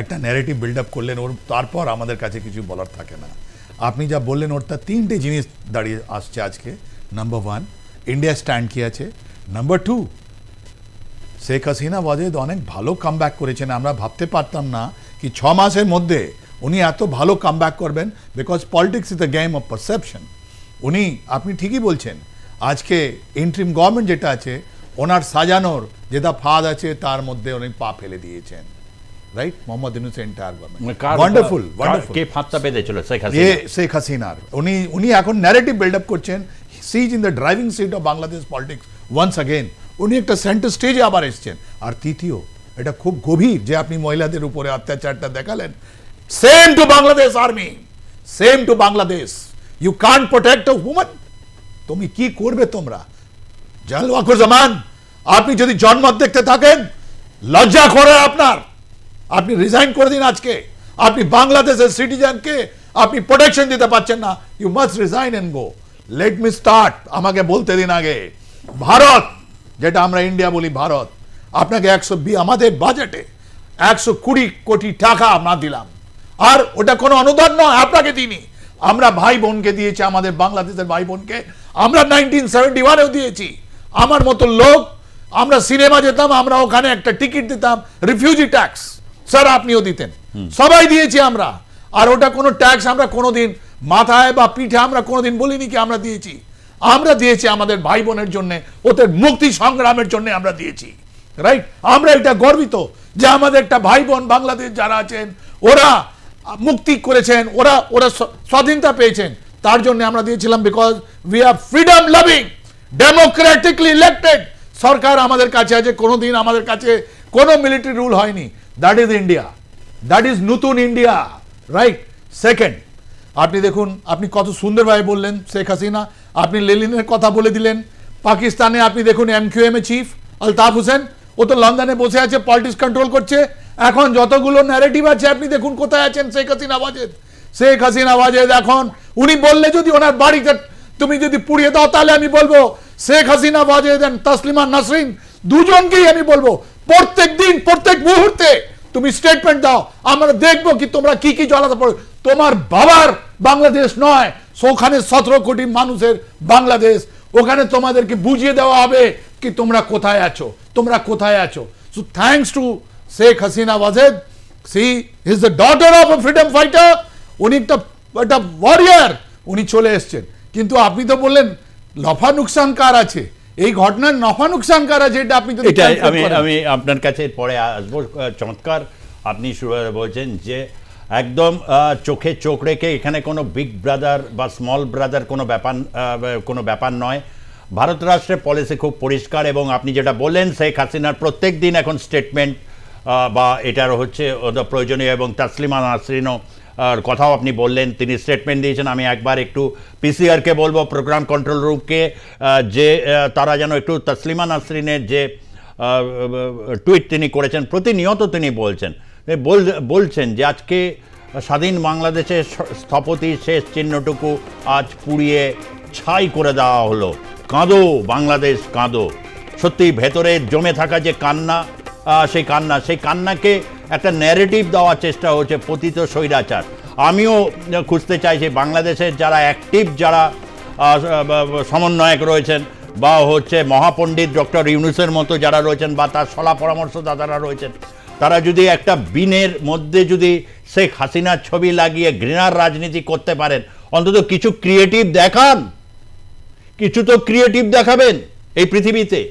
একটা ন্যারেটিভ বিল্ড আপ করলেন, ওর তারপর আমাদের কাছে কিছু বলার থাকে না। আপনি যা বললেন ওর তার 3টে জিনিস দাঁড়িয়ে আসছে আজকে। নাম্বার 1, ইন্ডিয়া স্ট্যান্ড কি আছে। নাম্বার 2, শেখ হাসিনা ওয়াজেদ অনেক ভালো কামব্যাক করেছেন, আমরা ভাবতে পারতাম না কি 6 মাসের মধ্যে উনি এত ভালো কামব্যাক করবেন, because politics is the game of perception. উনি, আপনি ঠিকই বলছেন, আজকে ইন্টারিম গভর্নমেন্ট যেটা আছে ওনার সাজানোর যেটা ফাঁদ আছে তার মধ্যে উনি পা ফেলে দিয়েছেন, right? Muhammad Yunus entire government, wonderful wonderful. কে ফাঁদটা পেতেছিল? শেখ হাসিনার। উনি এখন ন্যারেটিভ বিল্ড আপ করছেন, seize in the driving seat of Bangladesh politics once again. উনি একটা সেন্টার স্টেজে আবার এসছেন। আর তৃতীয়, এটা খুব গভীর যে আপনি মহিলাদের উপরে অত্যাচারটা দেখালেন, same to Bangladesh army, same to Bangladesh. You can't protect a woman. তুমি কি করবে তোমরা? জালওয়াকুর জামান, আপনি যদি জন্মত দেখতে থাকেন, লজ্জা করে আপনার, আপনি রিজাইন করে দিন আজকে। আপনি বাংলাদেশের সিটিজেনকে আপনি প্রোটেকশন দিতে পারছেন না, you must resign and go. Let me start, আমাকে বলতে দিন আগে। ভারত, যেটা আমরা ইন্ডিয়া বলি ভারত, আপনাকে 120 আমাদের বাজেটে 120 কোটি টাকা আমরা দিলাম, আর ওটা কোনো অনুদান নয়, আপনাকে দিইনি, আমরা ভাই বোনকে দিয়েছি, আমাদের বাংলাদেশের ভাই বোনকে আমরা 1971-এও দিয়েছি। আমার মতো লোক, আমরা সিনেমা যেতাম, আমরা ওখানে একটা টিকিট দিতাম, রিফিউজি ট্যাক্স, স্যার আপনিও দিতেন, সবাই দিয়েছি আমরা। আর ওটা কোনো ট্যাক্স আমরা কোনোদিন মাথায় বা পিঠে আমরা কোনোদিন বলিনি কি আমরা দিয়েছি। আমরা দিয়েছি আমাদের ভাই বোনের জন্য, ওদের মুক্তি সংগ্রামের জন্য আমরা দিয়েছি, রাইট? আমরা এটা গর্বিত যে আমাদের একটা ভাই বোন বাংলাদেশ যারা আছেন, ওরা মুক্তি করেছেন, ওরা ওরা স্বাধীনতা পেয়েছেন, তার জন্য আমরা দিয়েছিলাম। Because we are freedom loving, democratically elected সরকার আমাদের কাছে আছে, কোনোদিন আমাদের কাছে কোনো মিলিটারি রুল হয়নি। That is India, that is নতুন ইন্ডিয়া, রাইট? সেকেন্ড, আপনি দেখুন, আপনি কত সুন্দরভাবে বললেন শেখ হাসিনা, আপনি লেনিনের কথা বলে দিলেন। পাকিস্তানে আপনি দেখুন MQM এ চিফ আলতাফ হোসেন, ও তো লন্ডনে বসে আছে, পলিটিক্স কন্ট্রোল করছে। এখন যতগুলো ন্যারেটিভ আছে, আপনি দেখুন কোথায় আছেন শেখ হাসিনা ওয়াজেদ। শেখ হাসিনা ওয়াজেদ এখন উনি বললে যদি ওনার বাড়িতে তুমি যদি পুড়িয়ে দাও, তাহলে আমি বলবো শেখ হাসিনা ওয়াজেদ এন্ড তাসলিমা নাসরিন দুজনকেই আমি বলবো প্রত্যেক দিন প্রত্যেক মুহূর্তে তুমি স্টেটমেন্ট দাও, আমরা দেখবো কি তোমরা কি কি জ্বালাতে পারো। তোমার বাবার বাংলাদেশ নয়, ওখানে 17 কোটি মানুষের বাংলাদেশ, ওখানে তোমাদেরকে বুঝিয়ে দেওয়া হবে কি তোমরা কোথায় আছো, তোমরা কোথায় আছো। So thanks to Sheikh Hasina Wazed, she is the daughter of a freedom fighter, উনি একটা ওয়ারিয়ার, উনি চলে এসছেন। কিন্তু আপনি তো বললেন নফা নুকসান কার আছে, এই ঘটনার নফা নুকসান কার আছে, এটা আপনি আমি আপনার কাছে পরে আসবো। চমৎকার আপনি শুরু বলছেন যে একদম চোখে চোখ রেখে, এখানে কোনো বিগ ব্রাদার বা স্মল ব্রাদার কোনো ব্যাপার নয়। ভারত রাষ্ট্রের পলিসি খুব পরিষ্কার, এবং আপনি যেটা বললেন শেখ হাসিনার প্রত্যেক দিন এখন স্টেটমেন্ট বা এটার হচ্ছে প্রয়োজনীয়, এবং তাসলিমা নাসরিনও কথাও আপনি বললেন, তিনি স্টেটমেন্ট দিয়েছেন। আমি একবার একটু পিসিআরকে বলবো, প্রোগ্রাম কন্ট্রোল রুমকে, যে তারা যেন একটু তাসলিমা নাসরিনের যে টুইট তিনি করেছেন, প্রতিনিয়ত তিনি বলছেন যে আজকে স্বাধীন বাংলাদেশের স্থপতির শেষ চিহ্নটুকু আজ পুড়িয়ে ছাই করে দেওয়া হলো। কাঁদো বাংলাদেশ, কাঁদো। সত্যি ভেতরে জমে থাকা যে কান্না, সেই কান্নাকে একটা ন্যারেটিভ দেওয়ার চেষ্টা হচ্ছে, পতিত স্বৈরাচার। আমিও খুঁজতে চাইছি বাংলাদেশের যারা অ্যাক্টিভ, যারা সমন্বয়ক রয়েছেন, বা হচ্ছে মহাপণ্ডিত ডক্টর ইউনূসের মতো যারা রয়েছেন, বা তার সলা পরামর্শদাতারা রয়েছেন, তারা যদি একটা বিনের মধ্যে যদি শেখ হাসিনার ছবি লাগিয়ে ঘৃণার রাজনীতি করতে পারেন, অন্তত কিছু ক্রিয়েটিভ দেখান, কিছু তো ক্রিয়েটিভ দেখাবেন এই পৃথিবীতে।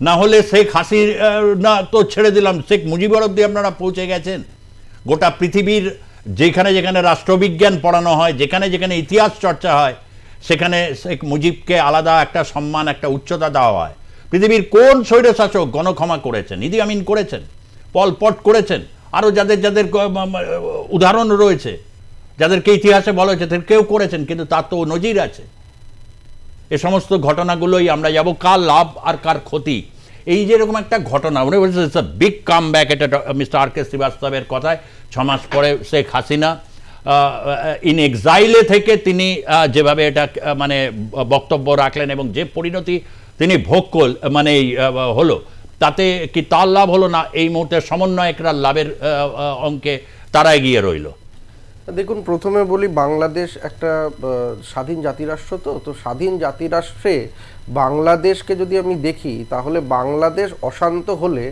না হলে শেখ হাসিনা তো ছেড়ে দিলাম, শেখ মুজিবর অবধি আপনারা পৌঁছে গেছেন। গোটা পৃথিবীর যেখানে যেখানে রাষ্ট্রবিজ্ঞান পড়ানো হয়, যেখানে যেখানে ইতিহাস চর্চা হয়, সেখানে শেখ মুজিবকে আলাদা একটা সম্মান, একটা উচ্চতা দেওয়া হয়। পৃথিবীর কোন স্বৈরশাসক গণক্ষমা করেছেন? ইদি আমিন করেছেন, পল পট করেছেন, আরও যাদের যাদের উদাহরণ রয়েছে, যাদেরকে ইতিহাসে বলা হয়েছে, তাদের কেউ করেছেন, কিন্তু তার তো নজির আছে। এ সমস্ত ঘটনাগুলোই আমরা যাব, কার লাভ আর কার ক্ষতি, এই যেরকম একটা ঘটনা উনি বলছে it's a big comeback. এটা মিস্টার আর কে শ্রীবাস্তবের কথায় 6 মাস পরে শেখ হাসিনা ইন এক্সাইলে থেকে তিনি যেভাবে এটা মানে বক্তব্য রাখলেন, এবং যে পরিণতি তিনি ভোগ হলো, তাতে কি তার লাভ হলো না? এই মুহূর্তে সমন্বয়করা লাভের অঙ্কে তারা এগিয়ে রইল। দেখুন, প্রথমে বলি বাংলাদেশ একটা স্বাধীন জাতিরাষ্ট্র, তো স্বাধীন জাতিরাষ্ট্রে বাংলাদেশকে যদি আমি দেখি, তাহলে বাংলাদেশ অশান্ত হলে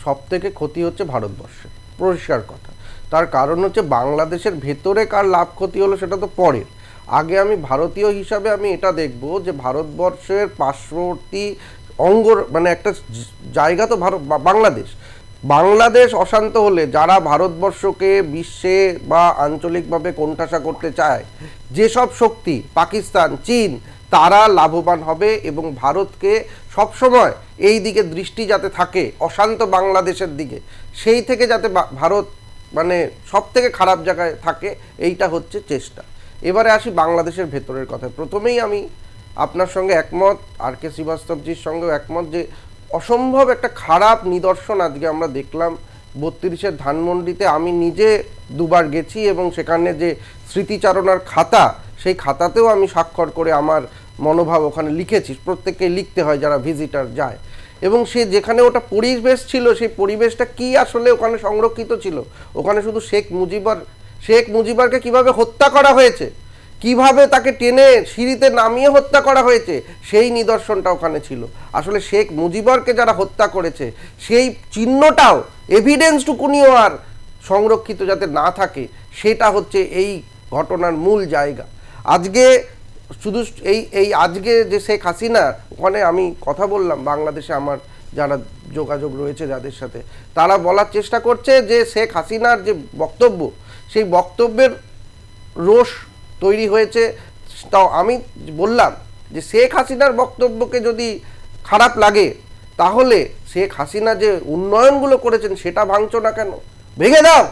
সবথেকে ক্ষতি হচ্ছে ভারতবর্ষে, পরিষ্কার কথা। তার কারণ হচ্ছে বাংলাদেশের ভেতরে কার লাভ ক্ষতি হলো সেটা তো পরের। আগে আমি ভারতীয় হিসাবে আমি এটা দেখব যে ভারতবর্ষের পার্শ্ববর্তী অঙ্গ মানে একটা জায়গা তো বাংলাদেশ অশান্ত হলে যারা ভারতবর্ষকে বিশ্বে বা আঞ্চলিকভাবে কোণঠাসা করতে চায়, যেসব শক্তি পাকিস্তান, চীন, তারা লাভবান হবে, এবং ভারতকে সবসময় এই দিকে দৃষ্টি যাতে থাকে অশান্ত বাংলাদেশের দিকে, সেই থেকে যাতে ভারত মানে সব থেকে খারাপ জায়গায় থাকে, এইটা হচ্ছে চেষ্টা। এবারে আসি বাংলাদেশের ভেতরের কথা। প্রথমেই আমি আপনার সঙ্গে একমত, আর কে শ্রীবাস্তবজির সঙ্গেও একমত যে অসম্ভব একটা খারাপ নিদর্শন আজকে আমরা দেখলাম 32-এর ধানমন্ডিতে। আমি নিজে দুবার গেছি এবং সেখানে যে স্মৃতিচারণার খাতা, সেই খাতাতেও আমি স্বাক্ষর করে আমার মনোভাব ওখানে লিখেছি। প্রত্যেককে লিখতে হয় যারা ভিজিটার যায়। এবং সে যেখানে ওটা পরিবেশ ছিল, সেই পরিবেশটা কি আসলে ওখানে সংরক্ষিত ছিল? ওখানে শুধু শেখ মুজিবরকে কিভাবে হত্যা করা হয়েছে, কিভাবে তাকে টেনে সিঁড়িতে নামিয়ে হত্যা করা হয়েছে, সেই নিদর্শনটা ওখানে ছিল। আসলে শেখ মুজিবরকে যারা হত্যা করেছে সেই চিহ্নটাও, এভিডেন্সটুকুনিও আর সংরক্ষিত যাতে না থাকে, সেটা হচ্ছে এই ঘটনার মূল জায়গা। আজকে শুধু আজকে যে শেখ হাসিনা, ওখানে আমি কথা বললাম বাংলাদেশে আমার যারা যোগাযোগ রয়েছে যাদের সাথে, তারা বলার চেষ্টা করছে যে শেখ হাসিনার যে বক্তব্য, সেই বক্তব্যের রোষ তৈরি হয়েছে। তাও আমি বললাম যে শেখ হাসিনার বক্তব্যকে যদি খারাপ লাগে, তাহলে শেখ হাসিনা যে উন্নয়নগুলো করেছেন সেটা ভাঙছো না কেন? ভেঙে দাও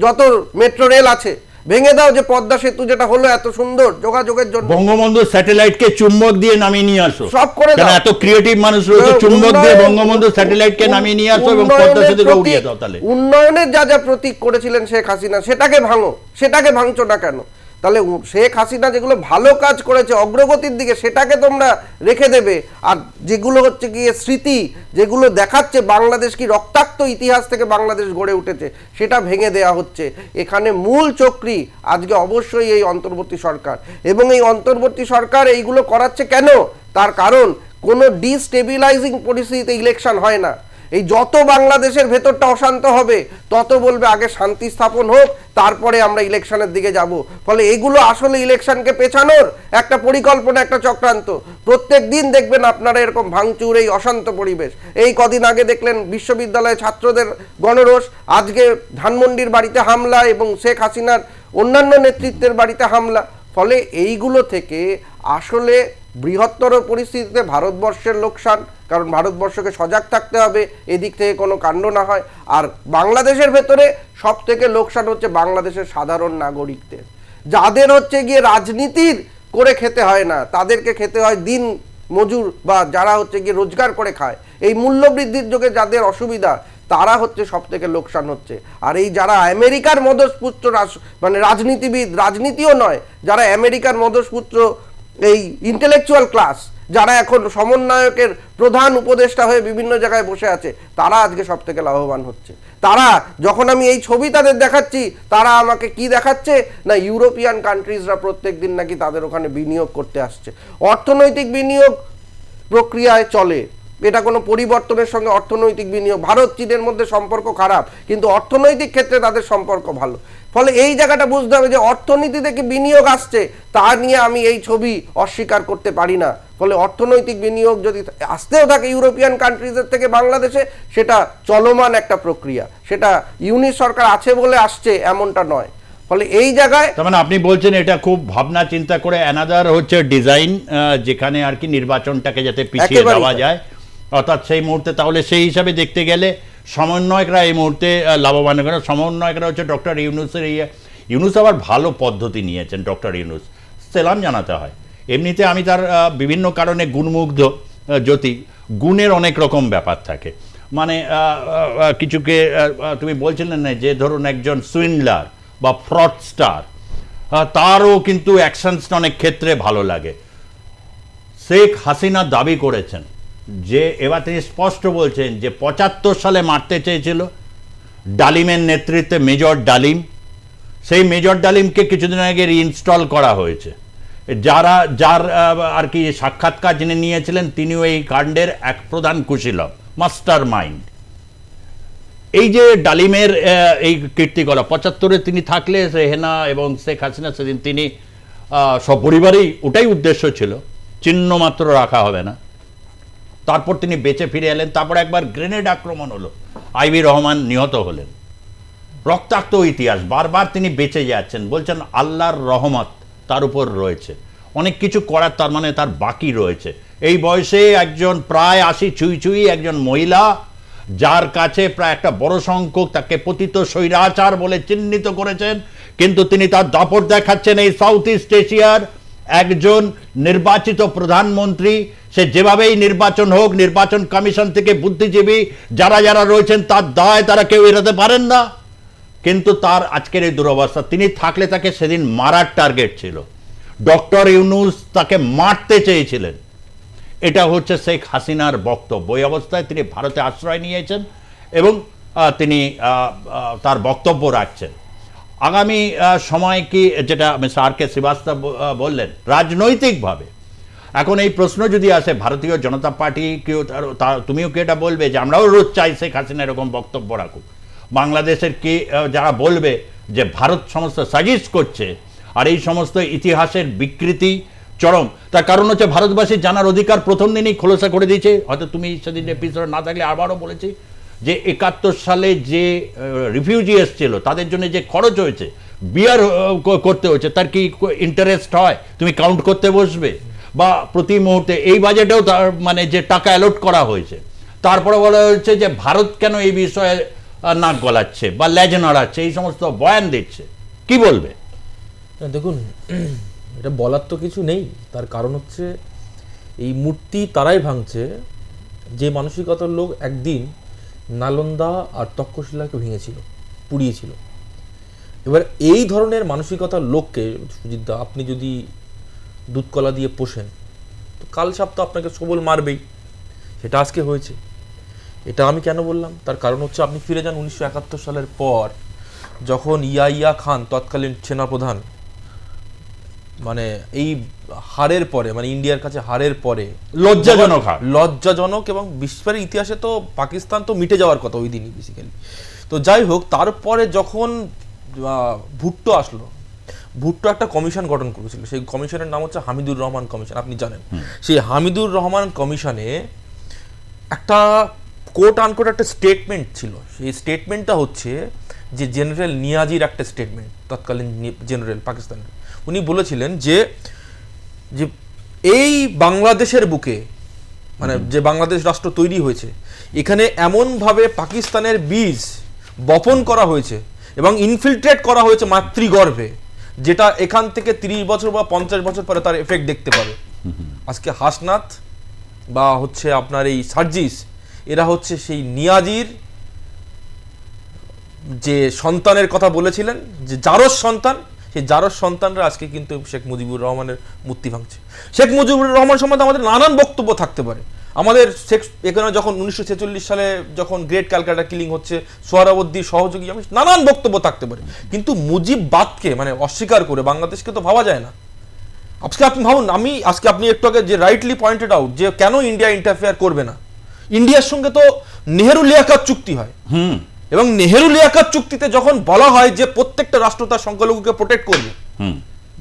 যত মেট্রো রেল আছে, ভেঙে দাও যে পদ্মা সেতু যেটা হলো এত সুন্দর যোগাযোগের জন্য, বঙ্গবন্ধু স্যাটেলাইটকে চুম্বক দিয়ে নামিয়ে নিয়ে আসো, সব করে দাও। এত ক্রিয়েটিভ মানুষ রয়েছে, চুম্বক দিয়ে বঙ্গবন্ধু স্যাটেলাইটকে নামিয়ে নিয়ে আসো এবং পদ্মা সেতুকে উড়িয়ে দাও। তাহলে উন্নয়নের যা যা প্রতীক করেছিলেন শেখ হাসিনা, সেটাকে ভাঙো, সেটাকে ভাঙছো না কেন? তাহলে শেখ হাসিনা যেগুলো ভালো কাজ করেছে অগ্রগতির দিকে, সেটাকে তোমরা রেখে দেবে, আর যেগুলো হচ্ছে গিয়ে স্মৃতি, যেগুলো দেখাচ্ছে বাংলাদেশ কি রক্তাক্ত ইতিহাস থেকে বাংলাদেশ গড়ে উঠেছে, সেটা ভেঙে দেয়া হচ্ছে। এখানে মূল চক্রী আজকে অবশ্যই এই অন্তর্বর্তী সরকার, এবং এই অন্তর্বর্তী সরকার এইগুলো করাচ্ছে কেন? তার কারণ কোনো ডিস্টেবিলাইজিং পরিস্থিতিতে ইলেকশন হয় না। এই যত বাংলাদেশের ভেতরটা অশান্ত হবে, তত বলবে আগে শান্তি স্থাপন হোক, তারপরে আমরা ইলেকশনের দিকে যাব। ফলে এগুলো আসলে ইলেকশনকে পেছানোর একটা পরিকল্পনা, একটা চক্রান্ত। প্রত্যেক দিন দেখবেন আপনারা এরকম ভাঙচুর, এই অশান্ত পরিবেশ। এই কদিন আগে দেখলেন বিশ্ববিদ্যালয়ে ছাত্রদের গণরোষ, আজকে ধানমন্ডির বাড়িতে হামলা এবং শেখ হাসিনার অন্যান্য নেতৃত্বের বাড়িতে হামলা। ফলে এইগুলো থেকে আসলে বৃহত্তর পরিস্থিতিতে ভারতবর্ষের লোকসান, কারণ ভারতবর্ষকে সজাগ থাকতে হবে এদিক থেকে কোনো কাণ্ড না হয়। আর বাংলাদেশের ভেতরে সব থেকে লোকসান হচ্ছে বাংলাদেশের সাধারণ নাগরিকদের, যাদের হচ্ছে গিয়ে রাজনীতির করে খেতে হয় না, তাদেরকে খেতে হয় দিন মজুর বা যারা হচ্ছে গিয়ে রোজগার করে খায়। এই মূল্যবৃদ্ধির যোগে যাদের অসুবিধা, তারা হচ্ছে সব থেকে লোকসান হচ্ছে। আর এই যারা আমেরিকার মদতপুত্র মানে রাজনীতিবিদ, রাজনীতিও নয়, যারা আমেরিকার মদতপুত্র, এই ইন্টেলেকচুয়াল ক্লাস, যারা এখন সমন্বয়কের প্রধান উপদেষ্টা হয়ে বিভিন্ন জায়গায় বসে আছে, তারা আজকে সব থেকে লাভবান হচ্ছে। তারা যখন আমি এই ছবি তাদের দেখাচ্ছি, তারা আমাকে কি দেখাচ্ছে না, ইউরোপিয়ান কান্ট্রিজরা প্রত্যেক দিন নাকি তাদের ওখানে বিনিয়োগ করতে আসছে। অর্থনৈতিক বিনিয়োগ প্রক্রিয়ায় চলে, এটা কোনো পরিবর্তনের সঙ্গে অর্থনৈতিক বিনিয়োগ, ভারত চীনের মধ্যে সম্পর্ক খারাপ, কিন্তু অর্থনৈতিক ক্ষেত্রে তাদের সম্পর্ক ভালো। ফলে এই জায়গাটা বুঝতে হবে যে অর্থনীতি থেকে বিনিয়োগ আসছে, তা নিয়ে আমি এই ছবি অস্বীকার করতে পারি না। ফলে অর্থনৈতিক বিনিয়োগ যদি আসতেও থাকে ইউরোপিয়ান কান্ট্রিজের থেকে বাংলাদেশে, সেটা চলমান একটা প্রক্রিয়া, সেটা ইউনিট সরকার আছে বলে আসছে এমনটা নয়। ফলে এই জায়গায় তার মানে আপনি বলছেন এটা খুব ভাবনা চিন্তা করে অ্যানাদার হচ্ছে ডিজাইন, যেখানে আর কি নির্বাচনটাকে যাতে পিছিয়ে দেওয়া যায়, অর্থাৎ সেই মুহূর্তে তাহলে সেই হিসাবে দেখতে গেলে সমন্বয়করা এই মুহূর্তে লাভবান। সমন্বয়করা হচ্ছে ডক্টর ইউনূসের, ইউনূস আবার ভালো পদ্ধতি নিয়েছেন। ডক্টর ইউনূস সেলাম জানাতে হয়। এমনিতে আমি তার বিভিন্ন কারণে গুণমুগ্ধ জ্যোতি, গুণের অনেক রকম ব্যাপার থাকে। মানে কিছুকে তুমি বলছিলেন না যে ধরুন একজন সুইন্ডলার বা ফ্রডস্টার, তারও কিন্তু অ্যাকশনসটা অনেক ক্ষেত্রে ভালো লাগে। শেখ হাসিনা দাবি করেছেন যে এবার তিনি স্পষ্ট বলছেন যে ৭৫ সালে মারতে চেয়েছিল ডালিমের নেতৃত্বে, মেজর ডালিম। সেই মেজর ডালিমকে কিছুদিন আগে রিইনস্টল করা হয়েছে। যার আর কি সাক্ষাৎকার যিনি নিয়েছিলেন, তিনিও এই কাণ্ডের এক প্রধান কুশীলব, মাস্টার মাইন্ড। এই যে ডালিমের এই কীর্তিকলাপ ৭৫-এ তিনি থাকলে রেহেনা এবং শেখ হাসিনা সেদিন তিনি সপরিবারেই, ওটাই উদ্দেশ্য ছিল, চিহ্ন মাত্র রাখা হবে না। তারপর তিনি বেঁচে ফিরে এলেন। তারপর একবার গ্রেনেড আক্রমণ হলো, আইবি রহমান নিহত হলেন। রক্তাক্ত ইতিহাস, বারবার তিনি বেঁচে যাচ্ছেন, বলছেন আল্লাহর রহমত তার উপর রয়েছে, অনেক কিছু করার তার মানে তার বাকি রয়েছে। এই বয়সে একজন প্রায় ৮০ ছুঁই একজন মহিলা, যার কাছে প্রায় একটা বড় সংখ্যক তাকে পতিত স্বৈরাচার বলে চিহ্নিত করেছেন, কিন্তু তিনি তার দাপট দেখাচ্ছেন এই সাউথ ইস্ট এশিয়ার একজন নির্বাচিত প্রধানমন্ত্রী। সে যেভাবেই নির্বাচন হোক, নির্বাচন কমিশন থেকে বুদ্ধিজীবী যারা যারা রয়েছেন তার দায় তারা কেউ এড়াতে পারেন না। কিন্তু তার আজকের এই দুরবস্থা, তিনি থাকলে তাকে সেদিন মারার টার্গেট ছিল। ডক্টর ইউনূস তাকে মারতে চেয়েছিলেন। এটা হচ্ছে শেখ হাসিনার বক্তব্য। এই অবস্থায় তিনি ভারতে আশ্রয় নিয়েছেন এবং তিনি তার বক্তব্য রাখছেন। আগামী সময় কি, যেটা মিস্টার আর কে শ্রীবাস্তব বললেন, রাজনৈতিকভাবে এখন এই প্রশ্ন যদি আসে, ভারতীয় জনতা পার্টি কেউ, তুমিও কি এটা বলবে যে আমরাও রোজ চাই শেখ হাসিনা এরকম বক্তব্য রাখুক? বাংলাদেশের কি যারা বলবে যে ভারত সমস্ত সাজেস্ট করছে আর এই সমস্ত ইতিহাসের বিকৃতি চরম, তার কারণ হচ্ছে ভারতবাসীর জানার অধিকার প্রথম দিনই খোলসা করে দিয়েছে। হয়তো তুমি সেদিন এপিসোড না থাকলে আবারও বলেছি যে 71 সালে যে রিফিউজি এসেছিল তাদের জন্য যে খরচ হয়েছে, বিয়ার করতে হয়েছে, তার কি ইন্টারেস্ট হয়? তুমি কাউন্ট করতে বসবে? বা প্রতি মুহূর্তে এই বাজেটেও তার মানে যে টাকা অ্যালট করা হয়েছে, তারপরে বলা হয়েছে যে ভারত কেন এই বিষয়ে নাক গলাচ্ছে বা লেজ নাড়াচ্ছে, এই সমস্ত বয়ান দিচ্ছে। কি বলবে? দেখুন, এটা বলার তো কিছু নেই। তার কারণ হচ্ছে এই মূর্তি তারাই ভাঙছে যে মানসিকতার লোক একদিন নালন্দা আর তক্ষশিলাকে ভেঙেছিল, পুড়িয়েছিল। এবার এই ধরনের মানসিকতার লোককে সুজিতদা আপনি যদি দুধকলা দিয়ে পোষেন, তো কাল সাপ তো আপনাকে সবল মারবেই। সেটা আজকে হয়েছে। এটা আমি কেন বললাম, তার কারণ হচ্ছে আপনি ফিরে যান 1971 সালের পর, যখন ইয়াহিয়া খান তৎকালীন সেনাপ্রধান মানে এই হারের পরে, মানে ইন্ডিয়ার কাছে হারের পরে লজ্জাজনক এবং বিশ্বের ইতিহাসে তো পাকিস্তান তো মিটে যাওয়ার কথা ওই দিনই বেসিক্যালি। তো যাই হোক, তারপরে যখন ভুট্টো আসলো, ভুট্টো একটা কমিশন গঠন করেছিল। সেই কমিশনের নাম হচ্ছে হামিদুর রহমান কমিশন, আপনি জানেন। সেই হামিদুর রহমান কমিশনে একটা কোট আনকোট একটা স্টেটমেন্ট ছিল। সেই স্টেটমেন্টটা হচ্ছে যে জেনারেল নিয়াজির একটা স্টেটমেন্ট, তৎকালীন জেনারেল পাকিস্তানের। উনি বলেছিলেন যে এই বাংলাদেশের বুকে, মানে যে বাংলাদেশ রাষ্ট্র তৈরি হয়েছে, এখানে এমনভাবে পাকিস্তানের বীজ বপন করা হয়েছে এবং ইনফিল্ট্রেট করা হয়েছে মাতৃগর্ভে, যেটা এখান থেকে 30 বছর বা 50 বছর পরে তার এফেক্ট দেখতে পাবে। আজকে হাসনাত বা হচ্ছে আপনার এই সার্জিস, এরা হচ্ছে সেই নিয়াজির যে সন্তানের কথা বলেছিলেন, যে জারজ সন্তান, সেই জারজ সন্তানরা আজকে কিন্তু শেখ মুজিবুর রহমানের মূর্তি ভাঙছে। শেখ মুজিবুর রহমান সম্বন্ধে আমাদের নানান বক্তব্য থাকতে পারে। আমাদের এখানে যখন 1946 সালে যখন গ্রেট ক্যালকাটা কিলিং হচ্ছে, সোহরাওয়ার্দীর সহযোগী, আমি নানান বক্তব্য থাকতে পারে, কিন্তু মুজিববাদকে মানে অস্বীকার করে বাংলাদেশকে তো ভাবা যায় না। আজকে আপনি ভাবুন, আপনি একটু আগে যে রাইটলি পয়েন্টেড আউট যে কেন ইন্ডিয়া ইন্টারফেয়ার করবে না, ইন্ডিয়ার সঙ্গে তো নেহেরু লিয়াকাত চুক্তি হয়, এবং নেহেরু লিয়াকাত চুক্তিতে যখন বলা হয় যে প্রত্যেকটা রাষ্ট্র তার সংখ্যালঘুকে প্রোটেক্ট করবে,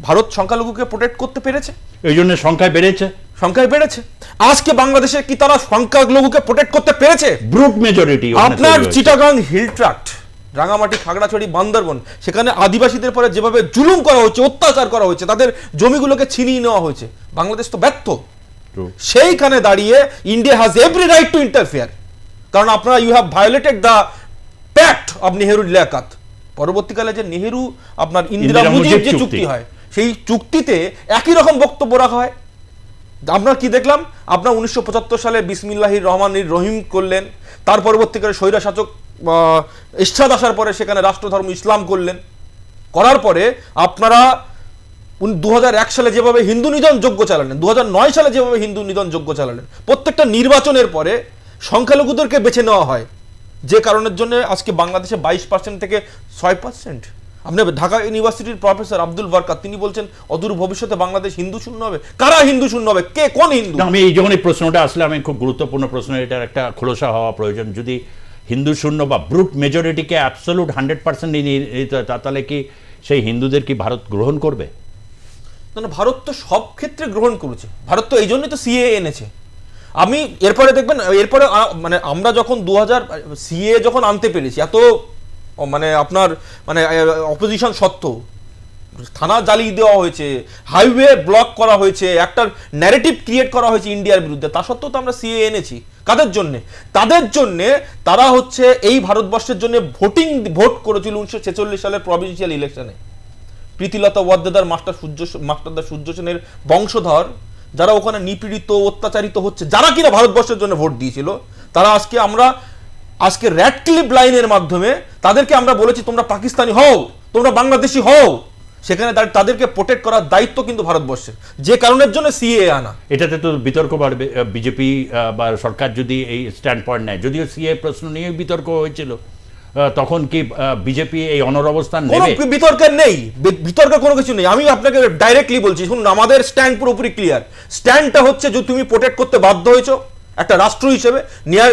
ভারত সংখ্যালঘুকে প্রোটেক্ট করতে পেরেছে, এই জন্য সংখ্যায় বেড়েছে। আজকে বাংলাদেশে কি তারা সংখ্যালঘুকে প্রোটেক্ট করতে পেরেছে? Brute majority. আপনার চিটাগাং হিল ট্রাক্ট, রাঙামাটি, খাগড়াছড়ি, বান্দরবন, সেখানে আদিবাসীদের পরে যেভাবে জুলুম করা হচ্ছে, অত্যাচার করা হচ্ছে, তাদের জমিগুলোকে ছিনিয়ে নেওয়া হয়েছে, বাংলাদেশ তো ব্যর্থ। সেইখানে দাঁড়িয়ে India has every right to interfere, কারণ আপনারা you have violated the pact of Nehru Liaquat. পরবর্তীকালে যে নেহেরু আপনার ইন্দিরা মুজিব যে চুক্তি হয়, সেই চুক্তিতে একই রকম বক্তব্য রাখা হয়। আমরা কি দেখলাম, আপনার 1975 সালে বিসমিল্লাহির রহমানির রহিম করলেন, তার পরবর্তীকালে স্বৈরশাসক এরশাদ আসার পরে সেখানে রাষ্ট্রধর্ম ইসলাম করলেন। করার পরে আপনারা 2001 সালে যেভাবে হিন্দু নিধন যজ্ঞ চালালেন, 2009 সালে যেভাবে হিন্দু নিধন যজ্ঞ চালালেন, প্রত্যেকটা নির্বাচনের পরে সংখ্যালঘুদেরকে বেছে নেওয়া হয়, যে কারণের জন্য আজকে বাংলাদেশে 22% থেকে 6%। আপনি ঢাকা ইউনিভার্সিটির প্রফেসর আব্দুল বারকাত তিনি বলছেন অদূর ভবিষ্যতে বাংলাদেশ হিন্দু শূন্য হবে। কারা হিন্দু শূন্য হবে? কে, কোন হিন্দু? আমি এই যখন এই প্রশ্নটা আসলে আমি খুব গুরুত্বপূর্ণ প্রশ্ন, এটার একটা খোলসা হওয়া প্রয়োজন। যদি হিন্দু শূন্য বা ব্রুট মেজরিটিকে অ্যাবসলিউট 100% তাহলে কি সেই হিন্দুদের কি ভারত গ্রহণ করবে? না, ভারত তো সব ক্ষেত্রে গ্রহণ করেছে। ভারত তো এই জন্যই তো সিএ এনেছে। আমি এরপরে দেখবেন, এরপরে মানে আমরা যখন 2000 সিএ যখন আনতে পেরেছি, এত মানে আপনার মানে অপোজিশন সত্ত্বেও থানা জ্বালিয়ে দেওয়া হয়েছে, হাইওয়ে ব্লক করা হয়েছে, একটা ন্যারেটিভ ক্রিয়েট করা হয়েছে ইন্ডিয়ার বিরুদ্ধে, তা সত্ত্বেও তো আমরা সিএ এনেছি। কাদের জন্যে? তাদের জন্যে তারা হচ্ছে এই ভারতবর্ষের জন্য ভোট করেছিল 1946 সালের প্রভিন্সিয়াল ইলেকশনে। প্রীতিলতা ওয়াদ্দেদার মাস্টারদা সূর্য সেনের বংশধর, যারা ওখানে নিপীড়িত অত্যাচারিত হচ্ছে, যারা কিনা ভারতবর্ষের জন্য ভোট দিয়েছিল, তারা আজকে র্যাডক্লিফ লাইনের মাধ্যমে তাদেরকে আমরা বলেছি তোমরা পাকিস্তানি হও, তোমরা বাংলাদেশি হও, সেখানে তাদেরকে প্রোটেক্ট করার দায়িত্ব কিন্তু ভারতবর্ষের, যে কারণের জন্য সিএ আনা। এটাতে তো বিতর্ক বাড়বে, বিজেপি বা সরকার যদি এই স্ট্যান্ড পয়েন্ট নেয়। যদিও সিএ প্রশ্ন নিয়ে বিতর্ক হয়েছিল, তখন কি বিজেপি এই অনরবস্থান নেবে? বিতর্কের নেই, বিতর্কের কোনো কিছু নেই। আমি আপনাকে ডাইরেক্টলি বলছি, শুনুন, আমাদের স্ট্যান্ড পুরোপুরি ক্লিয়ার। স্ট্যান্ডটা হচ্ছে যে তুমি প্রোটেক্ট করতে বাধ্য হয়েছো একটা রাষ্ট্র হিসেবে,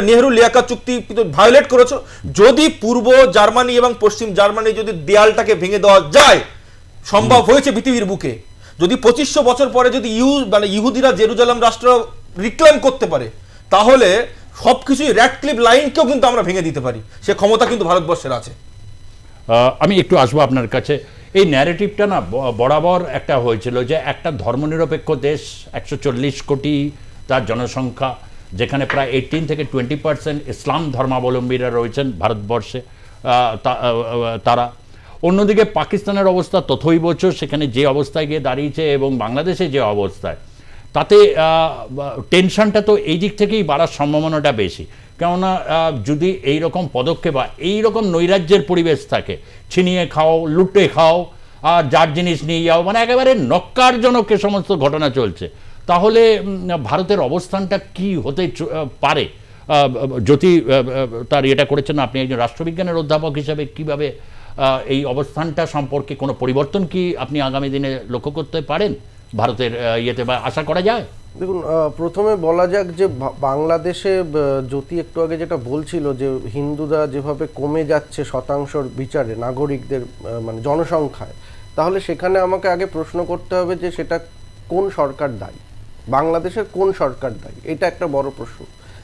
নেহেরু লিয়াকাত চুক্তি ভায়োলেট করেছো। যদি পূর্ব জার্মানি এবং পশ্চিম জার্মানি যদি দেয়ালটাকে ভেঙে দেওয়া যায়, সম্ভব হয়েছে পৃথিবীর বুকে, যদি 2500 বছর পরে যদি ইহুদিরা জেরুজালেম রাষ্ট্র রিক্লেম করতে পারে, তাহলে সবকিছুই র্যাডক্লিফ লাইনকেও কিন্তু আমরা ভেঙে দিতে পারি। সে ক্ষমতা কিন্তু ভারতবর্ষের আছে। আমি একটু আসবো আপনার কাছে। এই ন্যারেটিভটা না বরাবর একটা হয়েছিল যে একটা ধর্মনিরপেক্ষ দেশ, 140 কোটি তার জনসংখ্যা, যেখানে প্রায় 18 থেকে 20% ইসলাম ধর্মাবলম্বীরা রয়েছেন ভারতবর্ষে, তারা। অন্যদিকে পাকিস্তানের অবস্থা তথৈবচ, সেখানে যে অবস্থায় গিয়ে দাঁড়িয়েছে এবং বাংলাদেশে যে অবস্থায়, তাতে টেনশনটা তো এই দিক থেকেই বাড়ার সম্ভাবনাটা বেশি। কেননা যদি এই রকম পদক্ষেপ বা এই রকম নৈরাজ্যের পরিবেশ থাকে, ছিনিয়ে খাও, লুটে খাও, আর যার জিনিস নিয়ে যাও, মানে একেবারে নক্কারজনক এ সমস্ত ঘটনা চলছে, তাহলে ভারতের অবস্থানটা কি হতে পারে? জ্যোতি তার এটা করেছেন, আপনি একজন রাষ্ট্রবিজ্ঞানের অধ্যাপক হিসাবে কিভাবে এই অবস্থানটা সম্পর্কে কোনো পরিবর্তন কি আপনি আগামী দিনে লক্ষ্য করতে পারেন ভারতের ইয়েতে, বা আশা করা যায়? দেখুন, প্রথমে বলা যাক যে বাংলাদেশে জ্যোতি একটু আগে যেটা বলছিল যে হিন্দুরা যেভাবে কমে যাচ্ছে শতাংশর বিচারে নাগরিকদের মানে জনসংখ্যায়, তাহলে সেখানে আমাকে আগে প্রশ্ন করতে হবে যে সেটা কোন সরকার দায়ী, বাংলাদেশের কোন সরকার দায়ী? এটা একটা বড় প্রশ্ন।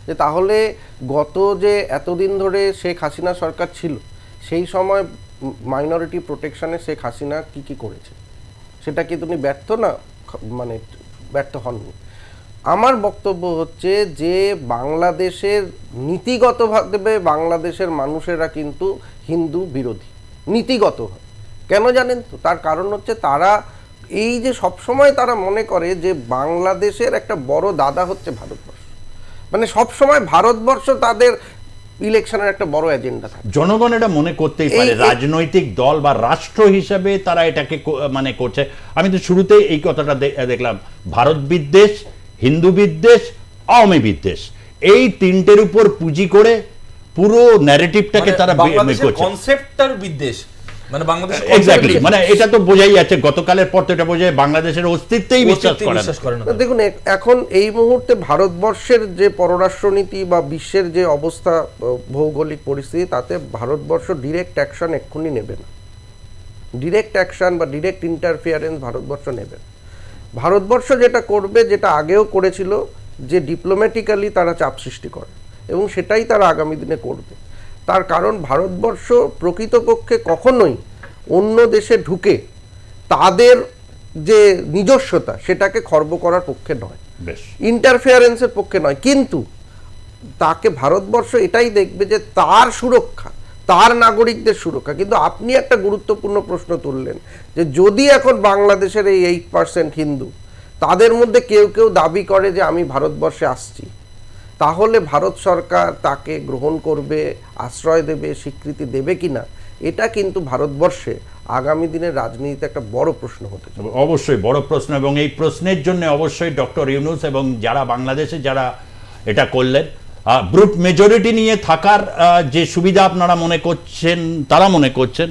যে তাহলে গত যে এতদিন ধরে শেখ হাসিনা সরকার ছিল, সেই সময় মাইনরিটি প্রোটেকশনে শেখ হাসিনা কি করেছে, সেটা কি তিনি ব্যর্থ না, মানে ব্যর্থ হননি? আমার বক্তব্য হচ্ছে যে বাংলাদেশের নীতিগতভাবে বাংলাদেশের মানুষেরা কিন্তু হিন্দু বিরোধী, নীতিগতভাবে। কেন জানেন তো? তার কারণ হচ্ছে তারা এই যে সবসময় তারা মনে করে যে বাংলাদেশের একটা বড় দাদা হচ্ছে ভারতবর্ষ, মানে সবসময় ভারতবর্ষ তাদের ইলেকশনের একটা বড় এজেন্ডা থাকে। জনগণ এটা মনে করতেই পারে, রাজনৈতিক দল বা রাষ্ট্র হিসেবে তারা এটাকে মানে করছে। আমি তো শুরুতে এই কথাটা দেখলাম, ভারত বিদ্বেষ, হিন্দু বিদ্বেষ, আওয়ামী বিদ্বেষ, এই তিনটের উপর পুঁজি করে পুরো ন্যারেটিভটাকে তারা কনসেপ্টটার বিদ্বেষ, মানে বাংলাদেশ এক্স্যাক্টলি, মানে এটা তো বোঝাই যাচ্ছে গতকালের পর তো এটা বোঝায় বাংলাদেশের অস্তিত্বেই বিশ্বাস করে না। দেখুন, এখন এই মুহূর্তে ভারতবর্ষের যে পররাষ্ট্রনীতি বা বিশ্বের যে অবস্থা, ভৌগোলিক পরিস্থিতি, তাতে ভারতবর্ষ ডিরেক্ট অ্যাকশন এক্ষুনি নেবে না। ডিরেক্ট অ্যাকশন বা ডিরেক্ট ইন্টারফিয়ারেন্স ভারতবর্ষ নেবে না। ভারতবর্ষ যেটা করবে, যেটা আগেও করেছিল, যে ডিপ্লোম্যাটিক্যালি তারা চাপ সৃষ্টি করে, এবং সেটাই তারা আগামী দিনে করবে। তার কারণ ভারতবর্ষ প্রকৃতপক্ষে কখনোই অন্য দেশে ঢুকে তাদের যে নিজস্বতা সেটাকে খর্ব করার পক্ষে নয়, ইন্টারফেয়ারেন্সের পক্ষে নয়। কিন্তু তাকে ভারতবর্ষ এটাই দেখবে যে তার সুরক্ষা, তার নাগরিকদের সুরক্ষা। কিন্তু আপনি একটা গুরুত্বপূর্ণ প্রশ্ন তুললেন যে যদি এখন বাংলাদেশের এই 8% হিন্দু, তাদের মধ্যে কেউ কেউ দাবি করে যে আমি ভারতবর্ষে আসছি, তাহলে ভারত সরকার তাকে গ্রহণ করবে, আশ্রয় দেবে, স্বীকৃতি দেবে কিনা, এটা কিন্তু ভারতবর্ষে আগামী দিনের রাজনীতিতে একটা বড় প্রশ্ন হতে চলেছে। অবশ্যই বড় প্রশ্ন, এবং এই প্রশ্নের জন্য অবশ্যই ডক্টর ইউনূস এবং যারা বাংলাদেশে যারা এটা করলেন, ব্রুট মেজরিটি নিয়ে থাকার যে সুবিধা আপনারা মনে করছেন, তারা মনে করছেন,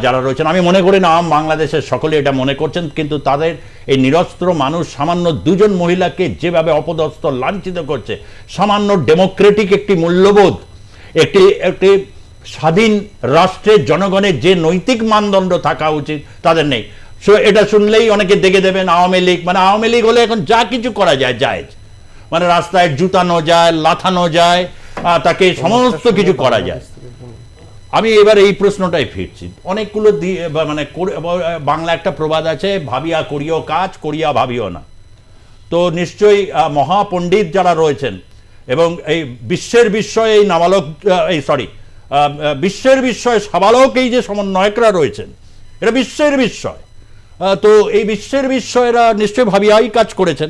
যারা রয়েছেন, আমি মনে করি না বাংলাদেশের সকলে এটা মনে করছেন, কিন্তু তাদের এই নিরস্ত্র মানুষ সামান্য দুজন মহিলাকে যেভাবে অপদস্থ লাঞ্ছিত করছে, সামান্য ডেমোক্রেটিক একটি মূল্যবোধ, একটি স্বাধীন রাষ্ট্রের জনগণের যে নৈতিক মানদণ্ড থাকা উচিত তাদের নেই। এটা শুনলেই অনেকে দেখে দেবেন আওয়ামী লীগ, মানে আওয়ামী লীগ হলে এখন যা কিছু করা যায় জায়েজ, মানে রাস্তায় জুতানো যায়, লাথানো যায়, তাকে সমস্ত কিছু করা যায়। আমি এবার এই প্রশ্নটাই ফিরছি, অনেকগুলো মানে বাংলা একটা প্রবাদ আছে, ভাবিয়া করিও কাজ, করিয়া ভাবিও না। তো নিশ্চয়ই মহাপণ্ডিত যারা রয়েছেন এবং এই বিশ্বের বিস্ময়ে এই নাবালক বিশ্বের বিস্ময়ে সাবালক এই যে সমন্বয়করা রয়েছেন, এটা বিশ্বের বিস্ময়, তো এই বিশ্বের বিস্ময়েরা নিশ্চয়ই ভাবিয়াই কাজ করেছেন।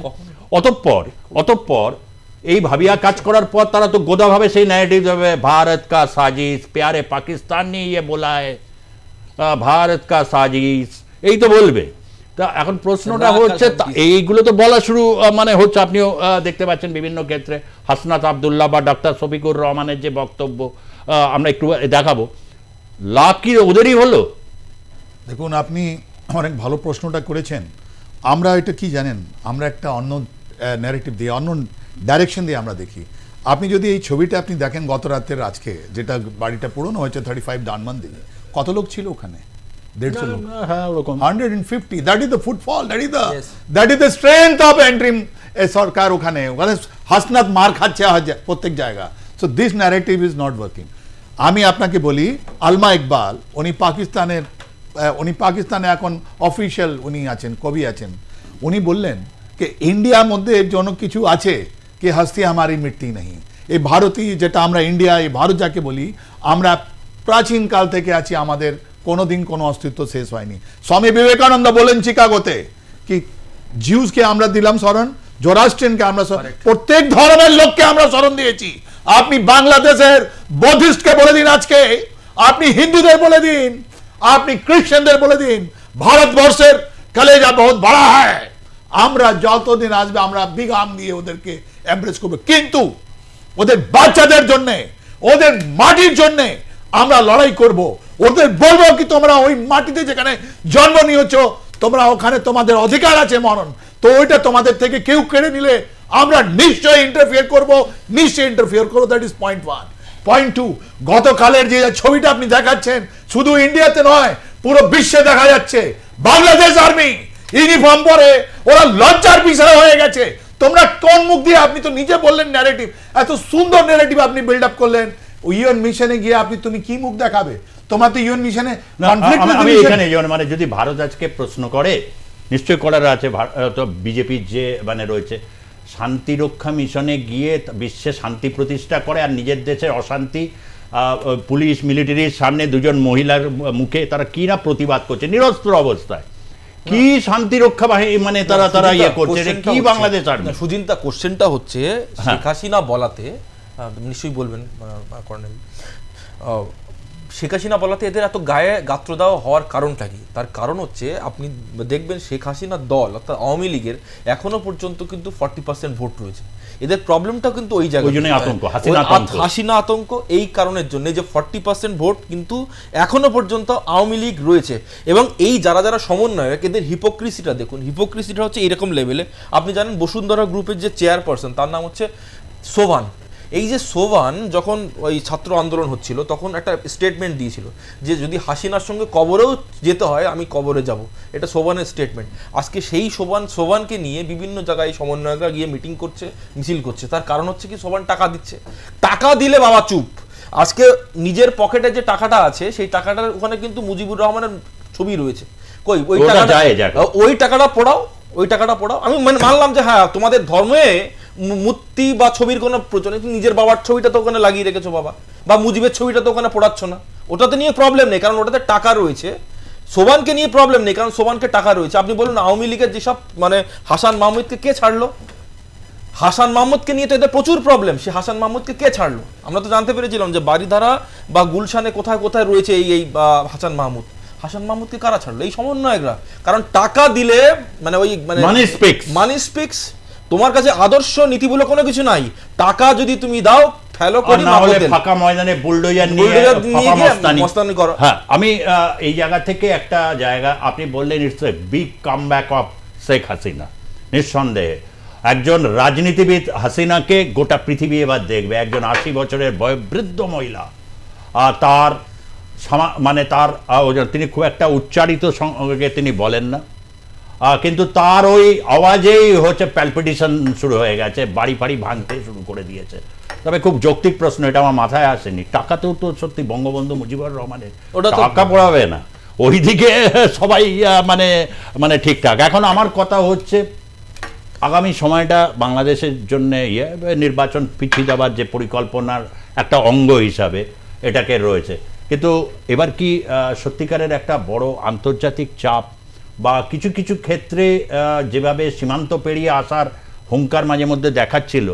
অতঃপর এই ভাবিয়া কাজ করার পর তারা তো গোদাভাবে সেই ন্যারেটিভ দেবে, ভারত কা সাজিশ, প্যারে পাকিস্তান নিয়ে ইয়ে বলা হয়, ভারত কা সাজিশ, এই তো বলবে। তা এখন প্রশ্নটা হচ্ছে এইগুলো তো বলা শুরু মানে হচ্ছে, আপনিও দেখতে পাচ্ছেন বিভিন্ন ক্ষেত্রে হাসনাত আবদুল্লাহ বা ডক্টর শফিকুর রহমানের যে বক্তব্য আমরা একটু দেখাবো, লাভ কি ওদেরই হলো? দেখুন, আপনি অনেক ভালো প্রশ্নটা করেছেন। আমরা এটা কি জানেন, আমরা একটা অন্য ন্যারেটিভ দিয়ে, অন্য ডাইরেকশন দিয়ে আমরা দেখি। আপনি যদি এই ছবিটা আপনি দেখেন গত রাতের, আজকে যেটা বাড়িটা পুরনো হয়েছে 35 ডানমান্দি, কত লোক ছিল ওখানে? 150 লোক, 150। That is the footfall, that is the strength of interim সরকার ওখানে। হাসনাত মার খাচ্ছে প্রত্যেক জায়গা। So this narrative is not working. আমি আপনাকে বলি, আলমা ইকবাল উনি পাকিস্তানে এখন অফিসিয়াল উনি আছেন, কবি আছেন। উনি বললেন যে ইন্ডিয়ার মধ্যে জন্য কিছু আছে কি হস্তি আমারি মিটতি নেই। এই ভারতীয় যেটা আমরা ইন্ডিয়া, এই ভারত যাকে বলি, আমরা প্রাচীন কাল থেকে আছি, আমাদের কোনোদিন কোনো অস্তিত্ব শেষ হয়নি। স্বামী বিবেকানন্দ বলেন চিকাগোতে কি জিউসকে আমরা দিলাম স্মরণ, জোরাস্ট্রিয়ানকে আমরা, প্রত্যেক ধর্মের লোককে আমরা স্মরণ দিয়েছি। আপনি বাংলাদেশের বৌদ্ধিস্টকে বলে দিন, আজকে আপনি হিন্দুদের বলে দিন, আপনি খ্রিস্টানদের বলে দিন, ভারতবর্ষের কলেজা বহুত বড় হয়। আমরা যতদিন আসবে আমরা বিগাম দিয়ে ওদেরকে এমব্রেস করবো, কিন্তু ওদের বাচ্চাদের জন্য, ওদের মাটির জন্য আমরা লড়াই করব। ওদের বলবো কি তোমরা ওই মাটিতে যেখানে জন্ম নিয়েছ, তোমরা ওখানে তোমাদের অধিকার আছে মরণ, তো ওইটা তোমাদের থেকে কেউ কেড়ে নিলে আমরা নিশ্চয়ই ইন্টারফিয়ার করব, নিশ্চয়ই ইন্টারফিয়ার করবো। That is point 1। পয়েন্ট 2, গতকালের যে ছবিটা আপনি দেখাচ্ছেন, শুধু ইন্ডিয়াতে নয় পুরো বিশ্বে দেখা যাচ্ছে বাংলাদেশ আর্মি ইউনিফর্ম পরে ওরা লজ্জার বিষয় হয়ে গেছে। তোমরা কোন মুখ দিয়ে, আপনি তো নিজে বললেন ন্যারেটিভ, এত সুন্দর ন্যারেটিভ আপনি বিল্ড আপ করলেন, ইউএন মিশনে গিয়ে আপনি তুমি কি মুখ দেখাবে? তোমার তো ইউএন মিশনে আমি এখানে মানে যদি ভারত আজকে প্রশ্ন করে, নিশ্চয় করার আছে, তো বিজেপির যে মানে রয়েছে শান্তিরক্ষা মিশনে গিয়ে বিশ্বে শান্তি প্রতিষ্ঠা করে, আর নিজের দেশের অশান্তি পুলিশ মিলিটারির সামনে দুজন মহিলার মুখে তারা কি না প্রতিবাদ করছে নিরস্ত্র অবস্থায়, কি শান্তি রক্ষা বাহিনী মানে তারা ইয়ে করছে, কি বাংলাদেশ আর্মি? সুজিন্তা, কোশ্চেনটা হচ্ছে শেখ হাসিনা বলাতে, নিশ্চয়ই বলবেন কর্নেল, শেখ হাসিনা বলাতে এদের এত গায়ে গাত্র দেওয়া হওয়ার কারণটা কি? তার কারণ হচ্ছে আপনি দেখবেন শেখ হাসিনার দল অর্থাৎ আওয়ামী লীগের এখনো পর্যন্ত কিন্তু 40% ভোট রয়েছে। এদের প্রবলেমটা কিন্তু ওই জায়গায়, হাসিনা আতঙ্ক, এই কারণের জন্য যে 40% ভোট কিন্তু এখনো পর্যন্ত আওয়ামী লীগ রয়েছে। এবং এই যারা সমন্বয়ক, এদের হিপোক্রিসিটা দেখুন, হিপোক্রিসিটা হচ্ছে এইরকম লেভেলে। আপনি জানেন বসুন্ধরা গ্রুপের যে চেয়ারপারসন, তার নাম হচ্ছে সোভান। এই যে সোভান যখন ওই ছাত্র আন্দোলন হচ্ছিল তখন একটা স্টেটমেন্ট দিয়েছিল যে যদি হাসিনার সঙ্গে কবরেও যেতে হয় আমি কবরে যাব, এটা সোভানের স্টেটমেন্ট। আজকে সেই সোভানকে নিয়ে বিভিন্ন জায়গায় সমন্বয়করা গিয়ে মিটিং করছে, মিছিল করছে। তার কারণ হচ্ছে কি, সোভান টাকা দিচ্ছে, টাকা দিলে বাবা চুপ। আজকে নিজের পকেটে যে টাকাটা আছে সেই টাকাটার ওখানে কিন্তু মুজিবুর রহমানের ছবি রয়েছে, কই ওই টাকাটা পড়াও, ওই টাকাটা পড়াও। আমি মানে মানলাম যে হ্যাঁ তোমাদের ধর্মে মূর্তি বা ছবির কোনো প্রয়োজন নেই, নিজের বাবার ছবিটা তো ওখানে লাগিয়ে রেখেছো বাবা, বা মুজিবের ছবিটা তো ওখানে পড়াচ্ছ না, ওটাতে নিয়ে প্রবলেম নেই কারণ ওটাতে টাকা রয়েছে। সোভানকে নিয়ে প্রবলেম নেই কারণ সোভানকে টাকা রয়েছে। আপনি বলুন আওয়ামী লীগের যেসব মানে হাসান মাহমুদকে কে ছাড়লো? হাসান মাহমুদকে নিয়ে তো এদের প্রচুর প্রবলেম, সে হাসান মাহমুদকে কে ছাড়লো? আমরা তো জানতে পেরেছিলাম যে বারিধারা বা গুলশানে কোথায় কোথায় রয়েছে এই হাসান মাহমুদ। হাসান মাহমুদকে কারা ছাড়লো? এই সমন্বয়করা। কারণ টাকা দিলে মানে ওই মানে মানি স্পিক্স, তোমার কাছে আদর্শ নীতিগুলো কোনো কিছু নাই, টাকা যদি তুমি দাও ফেলো করি, না হলে ফাঁকা ময়দানে বুলডোজার নিয়ে মস্তানি করো। হ্যাঁ, আমি এই জায়গা থেকে একটা জায়গা আপনি বললেন, it's a big comeback of Sheikh Hasina. নিঃসন্দেহে একজন রাজনীতিবিদ হাসিনাকে গোটা পৃথিবী এবার দেখবে। একজন 80 বছরের বয়োবৃদ্ধ মহিলা, তার মানে তার তিনি খুব একটা উচ্চারিত সঙ্গে তিনি বলেন না, কিন্তু তার ওই আওয়াজেই হচ্ছে প্যালপিটেশন শুরু হয়ে গেছে, বাড়ি ফাড়ি ভাঙতে শুরু করে দিয়েছে। তবে খুব যৌক্তিক প্রশ্ন, এটা আমার মাথায় আসেনি, টাকাতেও তো সত্যি বঙ্গবন্ধু মুজিবুর রহমানের টাকা পড়াবে না, ওইদিকে সবাই মানে মানে ঠিকঠাক। এখন আমার কথা হচ্ছে আগামী সময়টা বাংলাদেশের জন্য নির্বাচন পিছিয়ে যাবার যে পরিকল্পনার একটা অঙ্গ হিসাবে এটাকে রয়েছে, কিন্তু এবার কি সত্যিকারের একটা বড় আন্তর্জাতিক চাপ বা কিছু কিছু ক্ষেত্রে যেভাবে সীমান্ত পেরিয়ে আসার হুঙ্কার মাঝে মধ্যে দেখাচ্ছিল,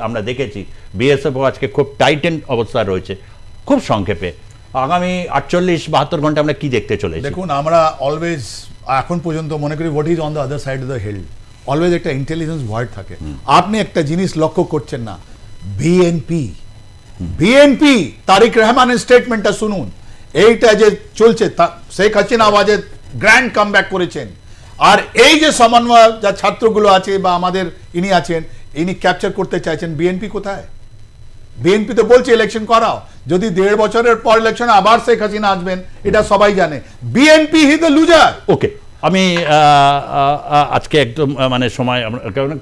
আমরা দেখেছি বিএসএফও আজকে খুব টাইটেন অবস্থা রয়েছে। খুব সংক্ষেপে আগামী 48-72 ঘন্টা আমরা কি দেখতে চলেছি? দেখুন, আমরা অলওয়েজ এখন পর্যন্ত মনে করি what is on the other side of the hill, always একটা ইন্টেলিজেন্স ভয়েড থাকে। আপনি একটা জিনিস লক্ষ্য করছেন না, বিএনপি তারিক রহমানের স্টেটমেন্টটা শুনুন, এইটা যে চলছে শেখ হাসিনা আওয়াজে গ্র্যান্ড কামব্যাক করেছেন, আর এই যে সমন্বয় যা ছাত্রগুলো আছে বা আমাদের ইনি আছেন, ইনি ক্যাপচার করতে চাইছেন, বিএনপি কোথায়? বিএনপি তো বলছে ইলেকশন করাও, যদি 1.5 বছরের পর ইলেকশন আবার শেখ হাসিনা আসবেন, এটা সবাই জানে। BNP he the loser. Okay, আমি আজকে একদম মানে সময়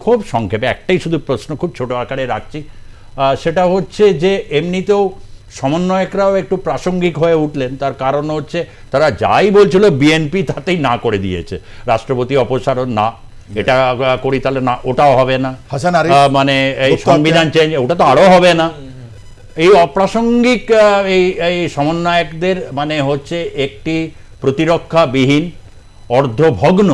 খুব সংক্ষেপে একটাই শুধু প্রশ্ন খুব ছোট আকারে রাখছি, সেটা হচ্ছে যে এমনিতেও সমন্বয়করাও একটু প্রাসঙ্গিক হয়ে উঠলেন। তার কারণ হচ্ছে তারা যাই বলছিল বিএনপি তাতেই না করে দিয়েছে। রাষ্ট্রপতি অপসারণ না, এটা করি তাহলে না, ওটাও হবে না, মানে এই সংবিধান চেঞ্জ ওটা তো আরও হবে না। এই অপ্রাসঙ্গিক এই সমন্বয়কদের মানে হচ্ছে একটি প্রতিরক্ষাবিহীন অর্ধভগ্ন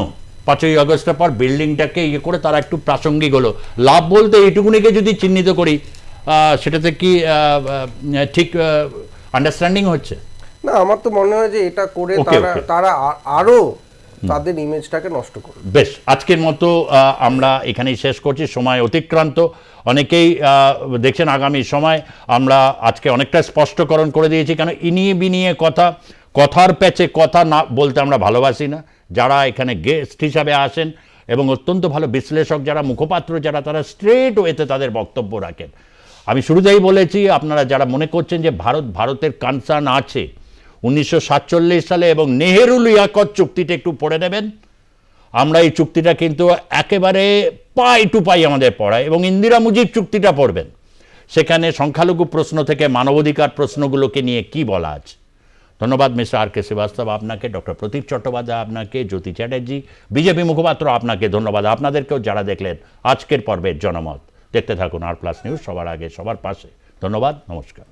5ই আগস্টের পর বিল্ডিংটাকে ইয়ে করে তারা একটু প্রাসঙ্গিক হলো। লাভ বলতে এইটুকুনিকে যদি চিহ্নিত করি, সেটাতে কি ঠিক আন্ডারস্ট্যান্ডিং হচ্ছে? না, আমার তো মনে হয় যে এটা করে তারা আরো তাদের ইমেজটাকে নষ্ট করবে। বেশ, আজকের মতো আমরা এখানেই শেষ করছি, সময় অতিক্রান্ত। অনেকেই দেখছেন আগামী সময় আমরা আজকে অনেকটা স্পষ্টকরণ করে দিয়েছি, কেন ইনিয়ে বিনিয়ে কথার প্যাচে কথা না বলতে আমরা ভালোবাসি না। যারা এখানে গেস্ট হিসাবে আসেন এবং অত্যন্ত ভালো বিশ্লেষক যারা, মুখপাত্র যারা, তারা স্ট্রেট ওয়েতে তাদের বক্তব্য রাখেন। আমি শুরুতেই বলেছি, আপনারা যারা মনে করছেন যে ভারতের কনসার্ন আছে 1947 সালে এবং নেহেরু লিয়াকত চুক্তিটা একটু পড়ে নেবেন। আমরা এই চুক্তিটা কিন্তু একেবারে পাই টু পাই আমাদের পড়ায়, এবং ইন্দিরা মুজিব চুক্তিটা পড়বেন, সেখানে সংখ্যালঘু প্রশ্ন থেকে মানবাধিকার প্রশ্নগুলোকে নিয়ে কি বলা আছে। ধন্যবাদ মিস্টার আর কে শ্রীবাস্তব আপনাকে, ডক্টর প্রতীক চট্টোপাধ্যায় আপনাকে, জ্যোতি চ্যাটার্জি বিজেপি মুখপাত্র আপনাকে ধন্যবাদ। আপনাদেরকেও যারা দেখলেন আজকের পর্বের জনমত, দেখতে থাকুন আর প্লাস নিউজ, সবার আগে সবার পাশে। ধন্যবাদ, নমস্কার।